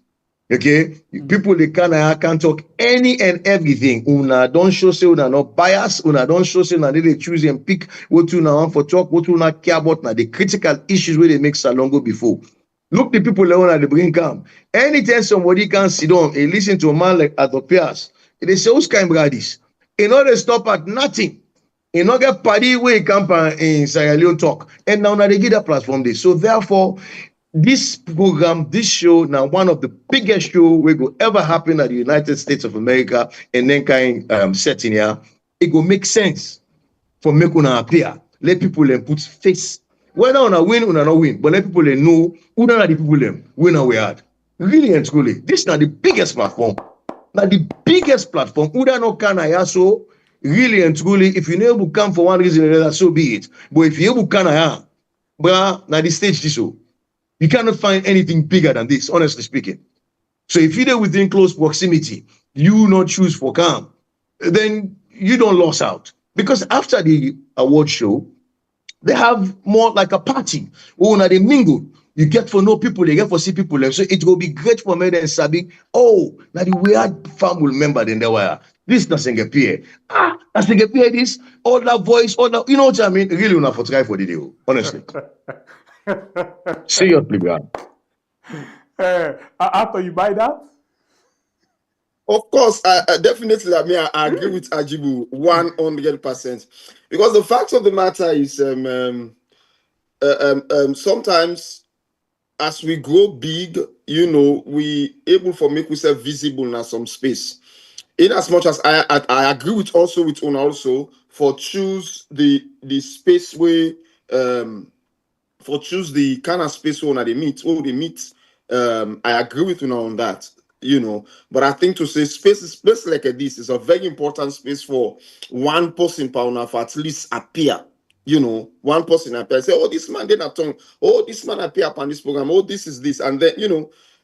Okay, people they can talk any and everything. Una don't show say una not bias. Una don't show say una they choose and pick what you want for talk, what you not care about. Now the critical issues where they make Salongo before. Look the people that they bring come. Anytime somebody can sit down and listen to a man like Adopias, they say who's kind of this. In order to stop at nothing. In order party way campaign in Sierra Leone talk, and now they get a platform this. So therefore, this program, this show, now one of the biggest show we will ever happen at the United States of America, and then kind setting here, it will make sense for make una appear. Let people put face. Whether una win or not win, but let people know who are the people win or we had. Really and truly, this is not the biggest platform. Now the biggest platform, who don't can so. Really and truly, if you never come for one reason or another, so be it. But if you ever can, now the stage this so. You cannot find anything bigger than this, honestly speaking. So if you're within close proximity, you not choose for calm, then you don't lose out. Because after the award show, they have more like a party. Oh, now they mingle. You get for know people, they get for see people. So it will be great for me and Sabi. Oh, now the weird family member then they were. This doesn't get paid. Doesn't get paid this, all that voice, all that, you know what I mean? Really, not for try for the deal, honestly. Seriously, guys. After you buy that? Of course, I definitely. I mean, I agree with Ajibu 100%. Because the fact of the matter is, sometimes as we grow big, we able for make ourselves visible in some space. In as much as I agree with also with Una also for choose the space where for choose the kind of space where they meet. I agree with Una on that. But I think to say space like this is a very important space for one person per owner for at least appear. One person appear, say, oh, this man did not tongue, oh, this man appear upon this program, oh, this is this, and then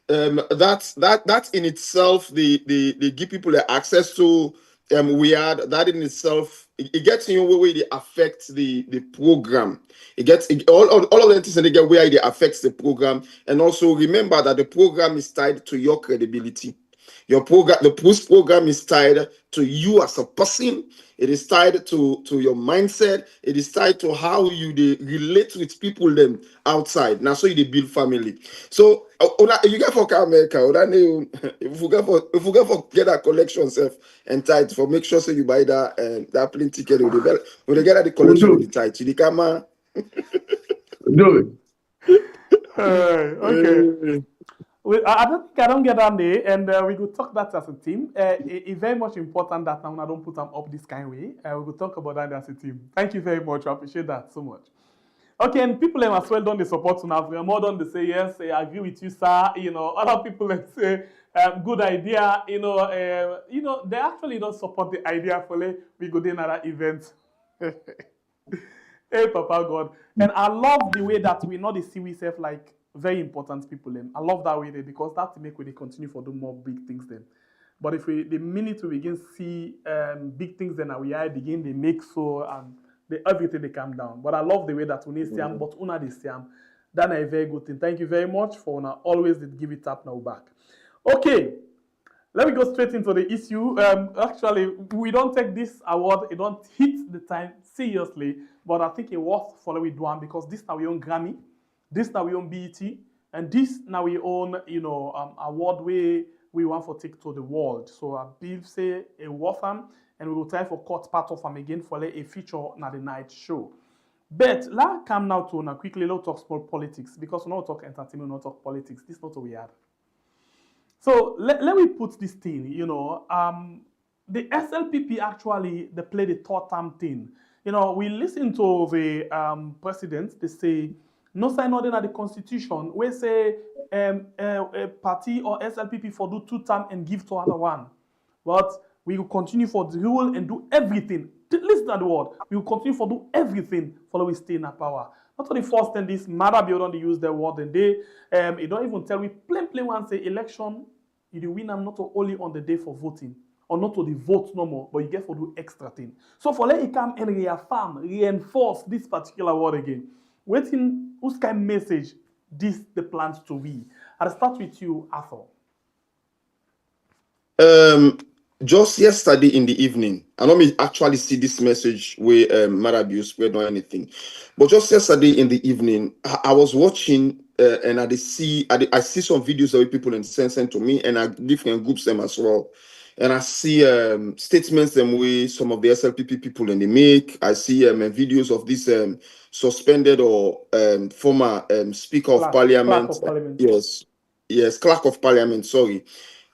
that in itself, they give people the access to that in itself, it gets in your way they affect the program. It gets all of the things, and they get where it affects the program. And also remember that the program is tied to your credibility. Your program, the post program is tied to you as a person. It is tied to your mindset. It is tied to how you relate with people them outside. Now, so you build family. So you get for America. If you get for get that collection self and tight for make sure so you buy that plane ticket with the when they get the collection with the tight. You come Do it. Okay. I don't think I don't get on there, and we could talk that as a team. It's very much important that now I don't put them up this kind of way. We could talk about that as a team. Thank you very much. I appreciate that so much. Okay, and people as well don't they support now. More don't they say yes, I agree with you, sir. Other people let's say good idea. They actually don't support the idea for we go to another event. Hey, Papa God. And I love the way that we know the see ourselves like very important people. I love that way because that make we they continue for do more big things then. But if the minute we begin see big things then we are begin they make so and everything they calm down. But I love the way that we see them, but una they see them. That's a very good thing. Thank you very much for una always did give it up now back. Okay. Let me go straight into the issue. Actually, we don't take this award, it don't hit the time seriously, but I think it was for we do one because this now we own Grammy, this now we own BET, and this now we own, award we want for take to the world. So I believe say a worth them, and we will try for cut part of them again for a feature na the night show. But let's come now to quickly let's talk sport politics because we not talk entertainment, we not talk politics. This is not what we had. So let me put this thing, the SLPP actually, they play the third term thing. We listen to the president, they say, no sign nothing at the constitution. We say a party or SLPP for do 2 term and give to other one. But we will continue for the rule and do everything. Listen to the word. We will continue for do everything for we stay in our power. Not only first and this matter beyond they use the word and they don't even tell we plain one say election you win them not only on the day for voting or not to the vote no more, but you get for do extra thing. So for let it come and reaffirm, reinforce this particular word again. Waiting whose kind of message this the plans to be. I'll start with you, Arthur. Just yesterday in the evening, I don't actually see this message where Marabu spread or anything, but just yesterday in the evening, I was watching and I see some videos of people and sent to me, and I different groups them as well, and I see statements them way some of the SLPP people and they make. I see videos of this suspended or former Speaker of Parliament. Yes, Clerk of Parliament. Sorry.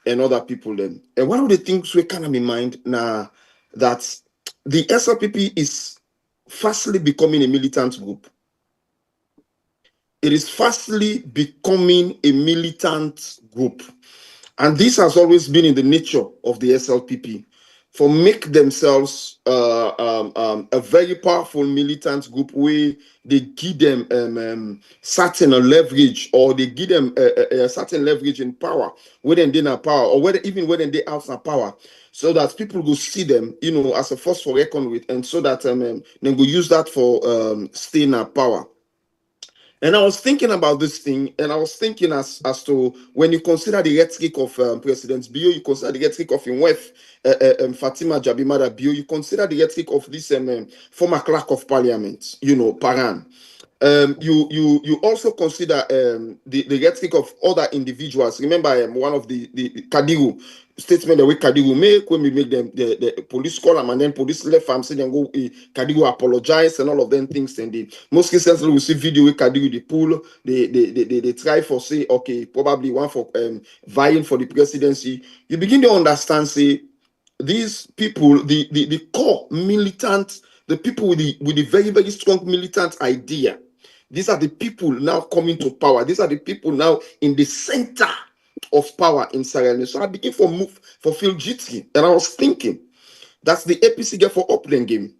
And other people then. And one of the things we kind of in mind now that the SLPP is fastly becoming a militant group. It is fastly becoming a militant group. And this has always been in the nature of the SLPP. For make themselves a very powerful militant group where they give them certain leverage, or they give them a certain leverage in power, whether they're in power or even when they're outside power, so that people will see them, as a force for reckon with, and so that they will use that for staying in power. And I was thinking about this thing, and I was thinking as to when you consider the rhetoric of President Bio, you consider the rhetoric of Inwef, Fatima Jabimada Bio, you consider the rhetoric of this former Clerk of Parliament, Paran. you also consider the rhetoric of other individuals. Remember one of the Kadiru statement that we Kadiru make when we make them the police call them and then police left and say them go Kadiru apologize and all of them things. And the most recently we see video with Kadiru the pool they try for say okay probably one for vying for the presidency. You begin to understand say these people the core militant, the people with the very very strong militant idea. These are the people now coming to power. These are the people now in the center of power in Sierra Leone. So I begin for move for feel jittery, and I was thinking that's the APC get for up them game.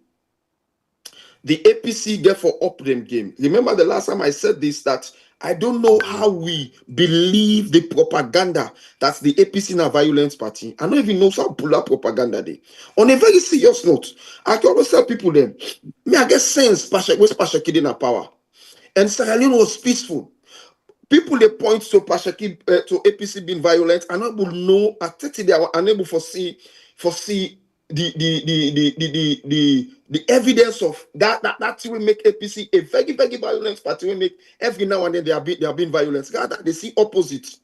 The APC get for up them game. Remember the last time I said this that I don't know how we believe the propaganda that's the APC na violence party. I don't even know how pull up propaganda they. On a very serious note, I can always tell people them, me I get sense Pasha Kid in power. And Sierra Leone was peaceful. People they point to to APC being violent, and unable know at 30 they are unable foresee the evidence of that will make APC a very very violent party. Will make every now and then they are being violent. Rather they see opposite.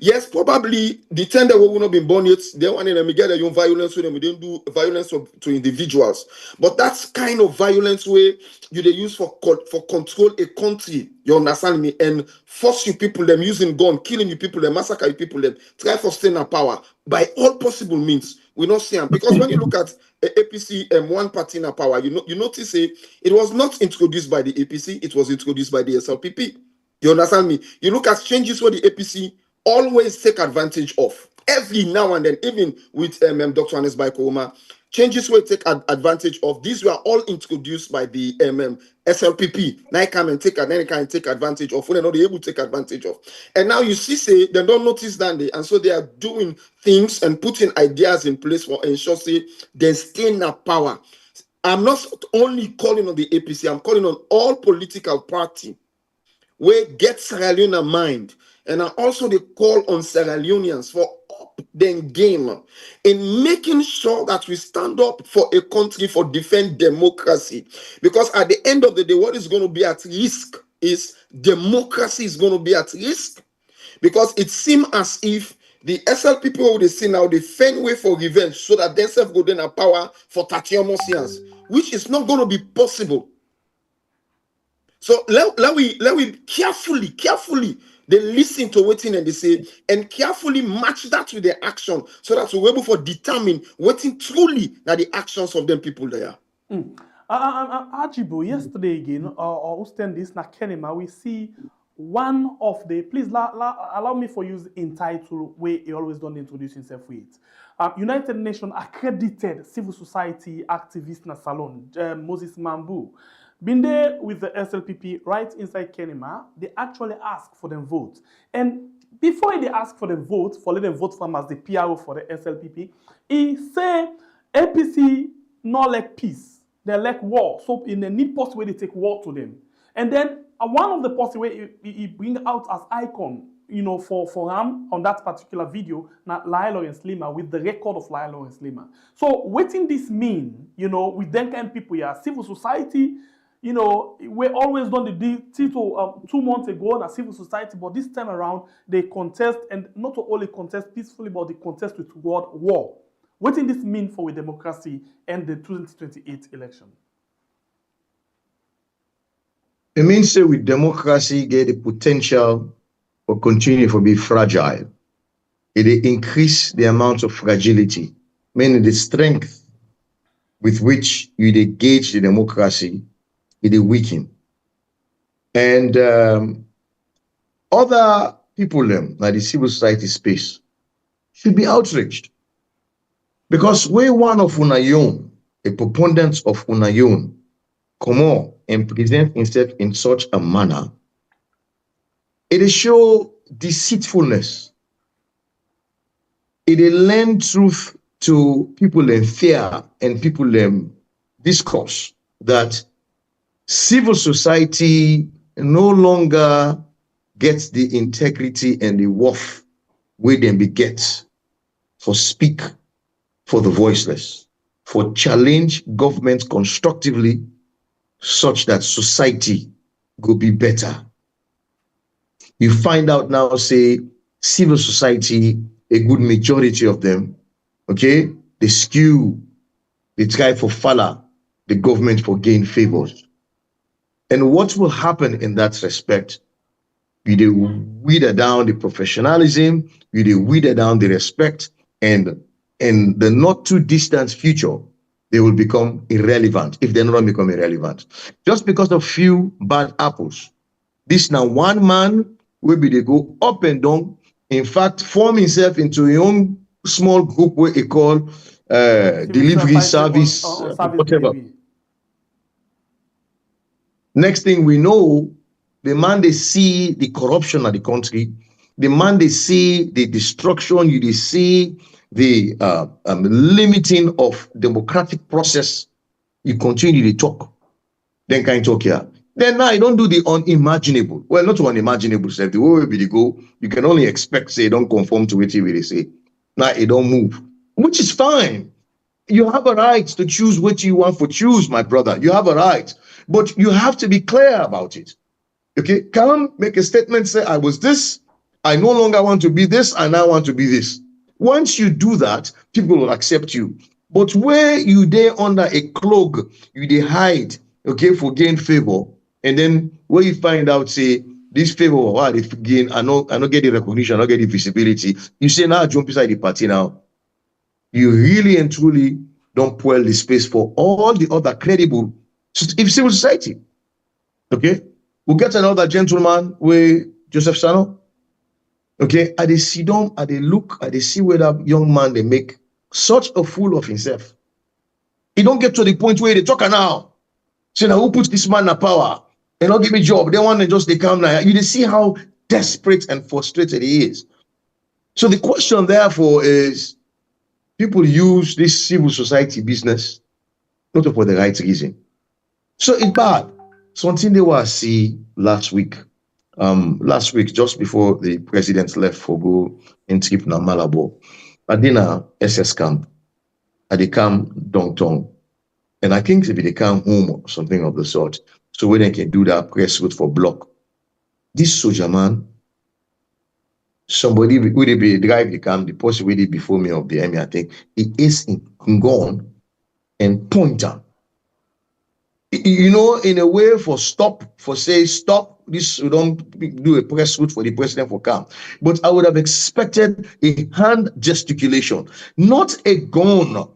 Yes, probably the tender will not be born yet. They want to get their own violence with them. We don't do violence to individuals, but that's kind of violence where you they use for control a country. You understand me? And force you people them using gun, killing you people them, massacre you people them, try for staying in power by all possible means. We not see them because when you look at APC one party in power, you notice it was not introduced by the APC. It was introduced by the SLPP. You understand me? You look at changes where the APC always take advantage of every now and then, even with Dr. Hannes Baikoroma, changes will take advantage of. These were all introduced by the SLPP. Now come and take advantage of. When they're not able to take advantage of, and now you see, say they don't notice that and so they are doing things and putting ideas in place for ensure say they stay in power. I'm not only calling on the APC. I'm calling on all political parties where get Sierra Leone in mind. And I also they call on Sierra Leoneans for up their game in making sure that we stand up for a country for defend democracy. Because at the end of the day, what is going to be at risk is democracy is going to be at risk. Because it seems as if the SLP people they see now, they find way for revenge so that themselves go down a power for 30 more years, which is not going to be possible. So let we carefully they listen to what and they say and carefully match that with their action so that we're able to determine what truly are the actions of them people there. Ajibo, yesterday again, or stand this na Kenema, we see one of the please allow me for use in title where he always don't introduce himself with it. United Nations accredited civil society activist na salon Moses Mambu. Been there with the SLPP right inside Kenema, they actually ask for them vote. And before they ask for the vote, for let them vote for him as the PRO for the SLPP, he say APC not like peace, they like war. So in the need post where they take war to them. And then one of the posts where he bring out as icon, for him on that particular video, not Leone Slima with the record of Leone Slima. So what in this mean, with them kind of people here, civil society, we always done the Tito 2 months ago in a civil society, but this time around they contest, and not only contest peacefully, but they contest with world war. What does this mean for a democracy and the 2028 election? It means that with democracy get the potential for continue to be fragile. It increase the amount of fragility, meaning the strength with which you gauge the democracy. It is weakened. And other people like the civil society space should be outraged. Because we're one of Unayon, a proponent of Unayon, come on and present himself in such a manner, it show deceitfulness. It lend truth to people in fear and people in discourse that civil society no longer gets the integrity and the worth where they beget for speak for the voiceless, for challenge government constructively such that society go be better. You find out now, say, civil society, a good majority of them, okay, they skew, they try for follow the government for gain favors. And what will happen in that respect? You dey wither down the professionalism, you dey wither down the respect, and in the not too distant future, they will become irrelevant if they not become irrelevant. Just because of few bad apples. This now one man will be they go up and down, in fact, form himself into a own small group where he call delivery service, whatever. Delivery. Next thing we know, the man they see the corruption of the country, the man they see the destruction, you they see the limiting of democratic process, you continue to talk. Then can you talk here? Then now you don't do the unimaginable. Well, not unimaginable, the way we go, you can only expect, say, don't conform to what they say. Now it don't move, which is fine. You have a right to choose what you want to choose, my brother. You have a right, but you have to be clear about it. Okay, come make a statement, say, I was this, I no longer want to be this, I now want to be this. Once you do that, people will accept you. But where you there under a cloak, you they hide, okay, for gain favor, and then where you find out, say, this favor, wow, they gain, I not get the recognition, I not get the visibility. You say, now jump inside the party now. You really and truly don't spoil the space for all the other credible civil society. Okay? We'll get another gentleman with Joseph Sano. Okay? And they sit down, and they look, and they see where that young man they make such a fool of himself. He don't get to the point where they talk now. Say, now who puts this man in power? And not give me job. They want to just they come now. You see how desperate and frustrated he is. So the question therefore is, people use this civil society business not for the right reason. So it's bad. Something they were see last week. Last week, just before the president left for go in trip na Malabo, I did a SS camp. I did camp downtown. And I think if they come home or something of the sort, so when they can do that press route for block. This soldier man, somebody would be drive the camp, the person with it before me of the army, I think, he is in gone and point out. You know, in a way for stop, for say stop, this we don't do a press route for the president for camp. But I would have expected a hand gesticulation, not a gun.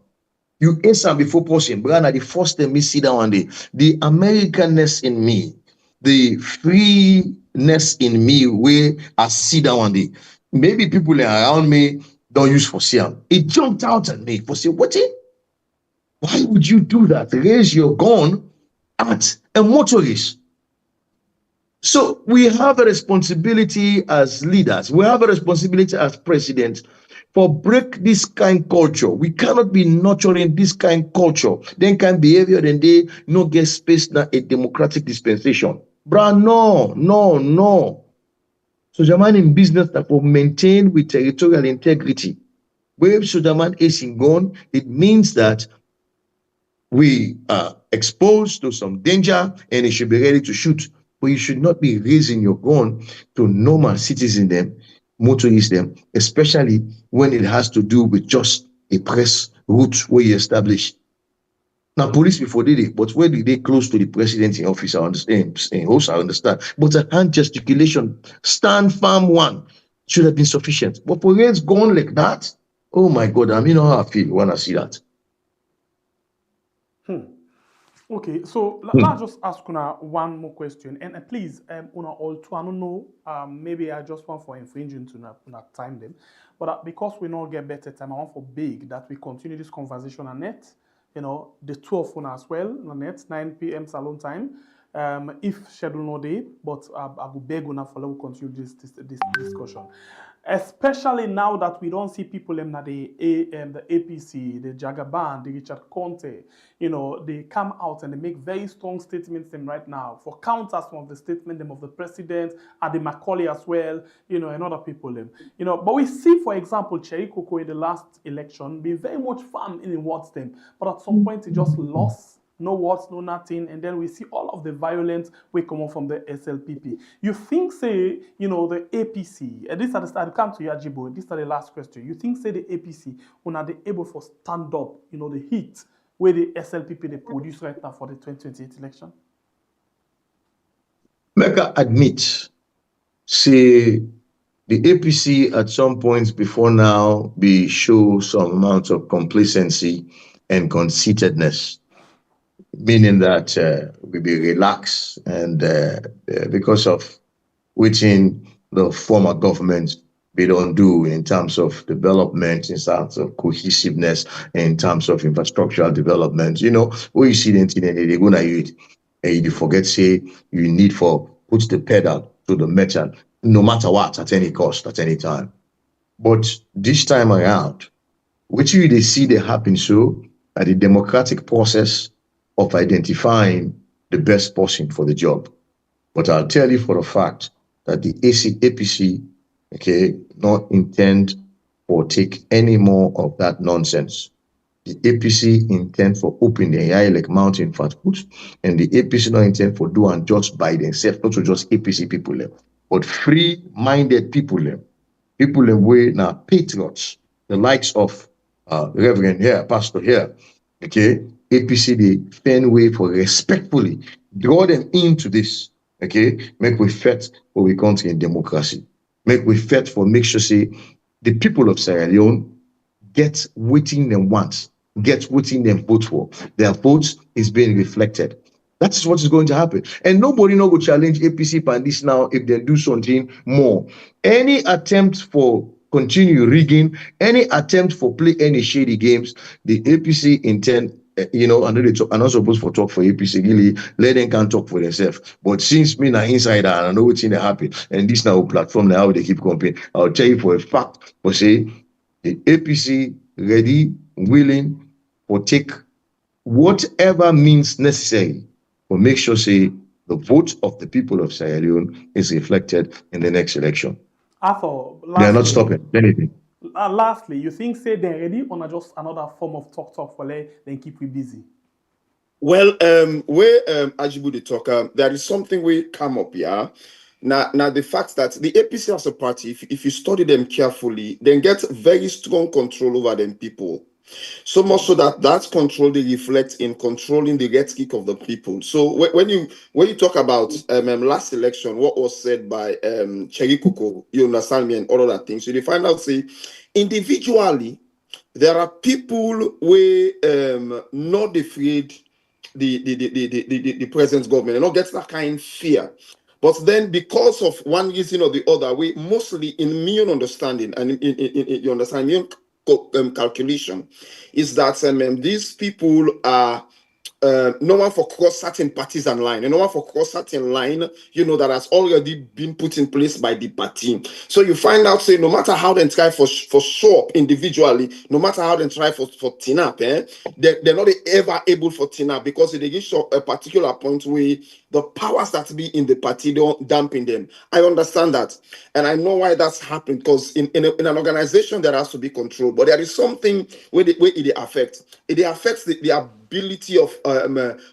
You answer before person, Brian, the first time me sit down one day, the Americanness in me, the freeness in me, where I sit down one day. Maybe people around me don't use for Siam. It jumped out at me for say, what? Why would you do that? Raise your gun at a motorist. So we have a responsibility as leaders. We have a responsibility as presidents for break this kind culture. We cannot be nurturing this kind culture. Then kind behavior, then they no get space na a democratic dispensation. Bruh, no. So German in business that will maintain with territorial integrity. Where Sudaman is in gone, it means that we are exposed to some danger and you should be ready to shoot. But you should not be raising your gun to normal citizens them, motorists them, especially when it has to do with just a press route where you establish. Now, police before did it, but when they close to the president in office, I understand. Also, I understand. But a hand gesticulation, stand firm one, should have been sufficient. But for raise gun like that, oh my God, I mean, how I feel when I see that. Okay, so let's just ask Una one more question, and please, Una all to I don't know, maybe I just want for infringing to not time them, but because we not get better time, I want for big that we continue this conversation on net. You know, the two of Una as well on net, 9 p.m. Salon time. If schedule no day, but I will beg Una for we continue this discussion. Especially now that we don't see people in the APC, the Jagaban, the Richard Conte, you know, they come out and they make very strong statements right now for counter some of the statements of the president, Ade Macaulay as well, you know, and other people. You know, but we see, for example, Cherry Coco in the last election be very much firm in words them, but at some point he just lost no words, no nothing, and then we see all of the violence we come on from the SLPP. You think, say, the APC, and this at the start, come to you, Ajibo, this is the last question. You think, say, the APC, when are they able to stand up, the heat where the SLPP they produce right now for the 2028 election? Make I admit, say, the APC at some points before now be show some amount of complacency and conceitedness, meaning that we be relaxed and because of within the former government they don't do in terms of development, in terms of cohesiveness, in terms of infrastructural development. What you see then they go na you and you forget say you need for put the pedal to the metal no matter what, at any cost, at any time. But this time around, which you they see they happen so at the democratic process of identifying the best person for the job. But I'll tell you for a fact that the APC, okay, not intend or take any more of that nonsense. The APC intend for open the AI like mountain fat foot, and the APC not intend for do and just by themselves, not to just APC people, but free-minded people, people in way now patriots, the likes of Reverend here, Pastor here, okay, APC the fair way for respectfully draw them into this, okay, make we fight for we country in democracy, make we fight for make sure say the people of Sierra Leone get waiting them want, get waiting them vote for. Their votes is being reflected. That is what is going to happen. And nobody no go challenge APC and this now if they do something more. Any attempt for continue rigging, any attempt for play any shady games, the APC intend, I know they talk, I'm not supposed to talk for APC, really, let them can talk for themselves. But since me now insider and I know what's in the happen, and this now platform now how they keep comparing, I'll tell you for a fact, for say the APC ready, willing, for take whatever means necessary for make sure say the vote of the people of Sierra Leone is reflected in the next election. Arthur, They are not stopping anything. Lastly, you think say they're ready or just another form of talk for then keep we busy? Well, where Ajibu the talker, there is something we come up here. Now the fact that the APC as a party, if you study them carefully, then get very strong control over them people. So much so that control they reflect in controlling the rhetoric of the people. So when you talk about last election, what was said by Cherry Coco, you understand me, and all other things, so you find out say individually there are people who not afraid the present government and not get that kind of fear. But then because of one reason or the other, we mostly in me understanding and in you understand me calculation is that these people are no one for cross certain partisan line, and no one for cross certain line, that has already been put in place by the party. So you find out, say, no matter how they try for show up individually, no matter how they try for TINAP, they're not ever able for TINAP because they reach a particular point where the powers that be in the party don't dampen them. I understand that, and I know why that's happened because in an organization there has to be control, but there is something where it affects. It affects the ability of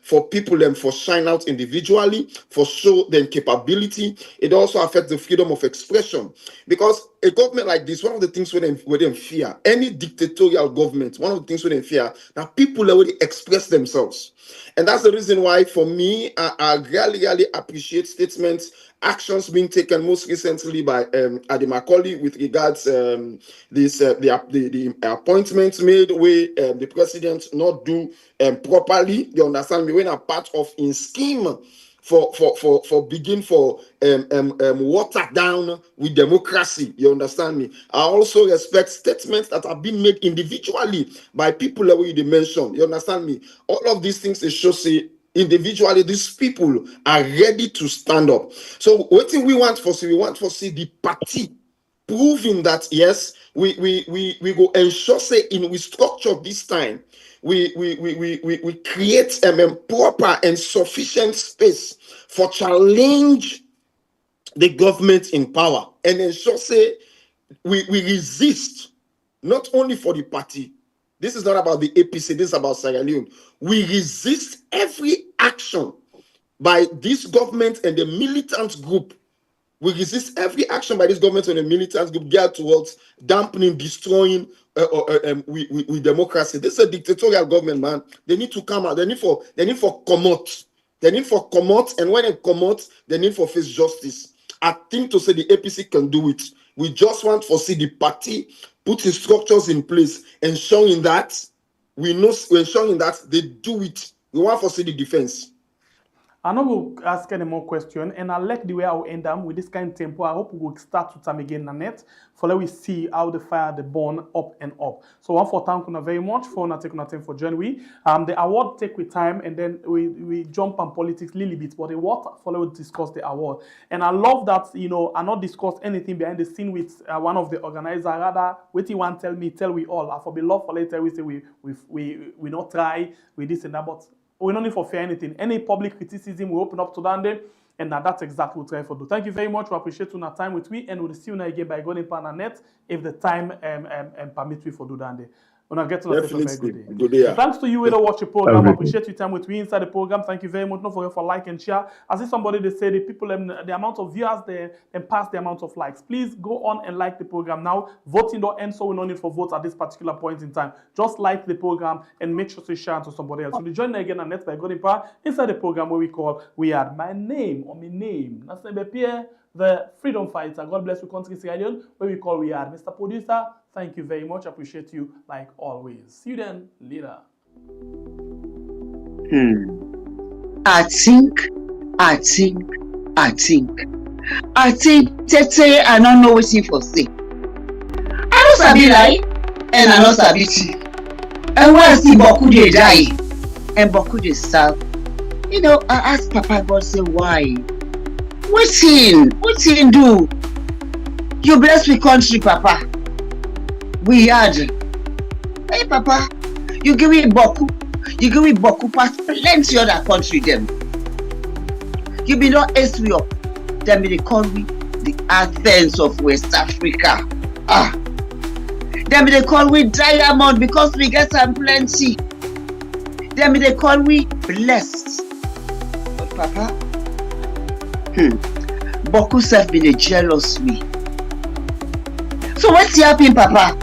for people for shine out individually, for show them capability. It also affects the freedom of expression because a government like this, one of the things where they fear any dictatorial government, one of the things where they fear that people already express themselves. And that's the reason why, for me, I really appreciate statements, actions being taken most recently by Adi Macaulay with regards the appointments made where the president not do properly. You understand me? When a part of in scheme for water down with democracy. You understand me? I also respect statements that have been made individually by people that we mentioned. You understand me? All of these things they show say individually these people are ready to stand up. So what thing we want for see the party proving that yes, we go ensure say in we structure this time. We create proper and sufficient space for challenge the government in power and ensure say we resist not only for the party This is not about the APC. This is about Sierra Leone. We resist every action by this government and the militant group. We resist every action by this government and the militant group geared towards dampening, destroying with democracy. This is a dictatorial government, man. They need to come out. They need for commot. They need for commot, and when they commot, they need for face justice. I think to say the APC can do it. We just want to see the party putting structures in place, ensuring that ensuring that they do it. We want to see the defense. I know we'll ask any more questions, and I like the way I'll end them with this kind of tempo. I hope we'll start with time again, Nanette, for let we see how the fire the burn up and up. So one for thank you very much for not taking time for joining we. The award take with time, and then we jump on politics a little bit, but the award follow discuss the award. And I love that, you know, I not discuss anything behind the scene with one of the organizers. Rather, what you want tell we all. I for be love for later we say we not try with this and that, but we don't need for fear anything. Any public criticism, we open up to that, and that's exactly what we try to do. Thank you very much. We appreciate your time with me, and we'll see you now again by going in Net if the time permits we for do that. We'll get to a very good day. Thanks to you who watch the program. I appreciate your time with me inside the program. Thank you very much. Don't forget for like and share. I see somebody they say the people the amount of viewers and pass the amount of likes. Please go on and like the program now. Voting don't end, so we don't need for votes at this particular point in time. Just like the program and make sure to share it to somebody else. We'll join again on Net by going inside the program where we call We Are My Name or My Name. That's Pierre, the freedom fighter. God bless you, country Sierra Leone, where we call We Are. Mr. Producer, thank you very much. Appreciate you like always. See you then later. I think, Tete, I don't know what he for say. I don't sabi lie, and I don't sabi tea. And when I see Boku they die, and Boku they starve, you know, I ask Papa God, say, why? What's he do? You bless the country, Papa. We had. Hey, Papa, you give me Boku. You give me Boku past plenty other country, them. You be not ace we up. Them they call me the Athens of West Africa. Them they call me diamond because we get some plenty. Them they call me blessed. But Papa, Boku self been a jealous me. So what's happening, Papa?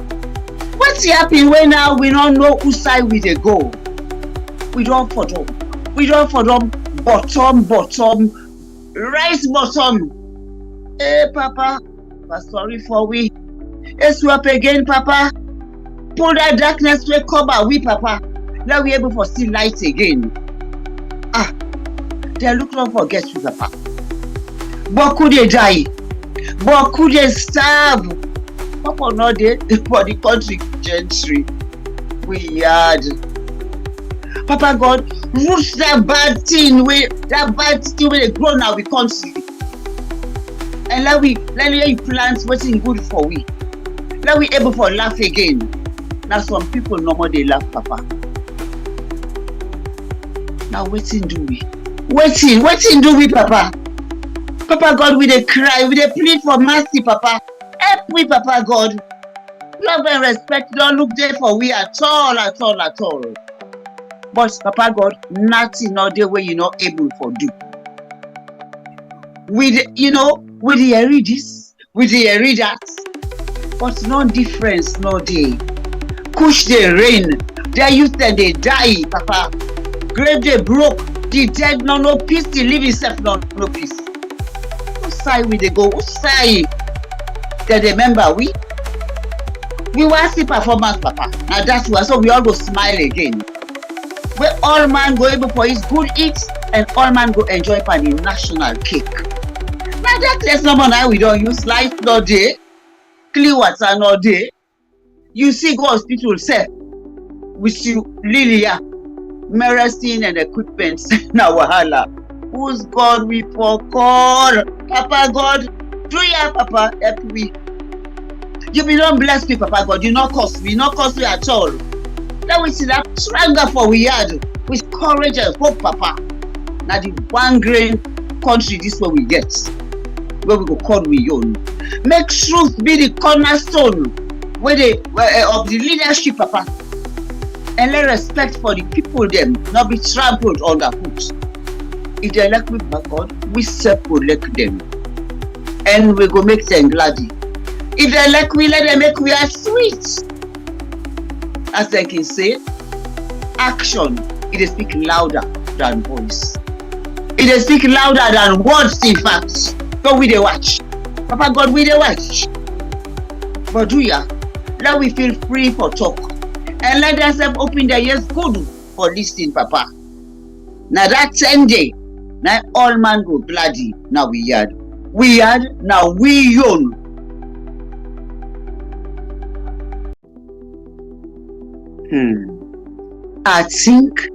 What's happening when now we don't know whose side we they go? We don't for them. Bottom, rice bottom. Hey, Papa, I'm sorry for we. Let's swap again, Papa. Pull that darkness to cover we, Papa. Now we able to see light again. They look not forget you, Papa. Boku they die. Boku they starve. Papa not dead for the country gentry. We had. Papa God, root that bad thing where they grow now we country. And let we plant what's good for we. Let we able for laugh again. Now some people no more they laugh, Papa. Now waiting do we? Waiting do we, Papa? Papa God, we dey cry, we dey plead for mercy, Papa. Help we, Papa God. Love and respect don't look there for we at all. But Papa God, nothing not the way you're not able for do. We hear this, we hear that, but no difference, no day. Kush they rain, their youth then they die, Papa. Grave they broke, the dead no peace, the living self no peace. Whose side we they go? Whose side? They remember we want see performance, Papa. Now that's why so we all go smile again. Where all man go able for his good eats and all man go enjoy for the national cake. Now that there's no more now we don't use life no day, clean water no day. You see go hospital say with you Lilia, medicine and equipment now wahala. Who's God we for call? Papa God, do ya Papa help me. You be not bless me, Papa God. You not cost me at all. Now we see that stronger for we had with courage and hope, Papa. Now the one grain country this way we get. Where we go call we own. Make truth be the cornerstone of the leadership, Papa. and let respect for the people them not be trampled underfoot. If they elect me by God, we self-elect them. And we go make them gladdy. If they elect we, let them make we are sweet. As they can say, action, it is speak louder than voice. It is speak louder than words, in fact. But we they watch. Papa God, we they watch. But do ya, let we feel free for talk. And let themselves open their ears good for listening, Papa. Now that same day, now all man go gladdy. Now we had. We had, now we own. I think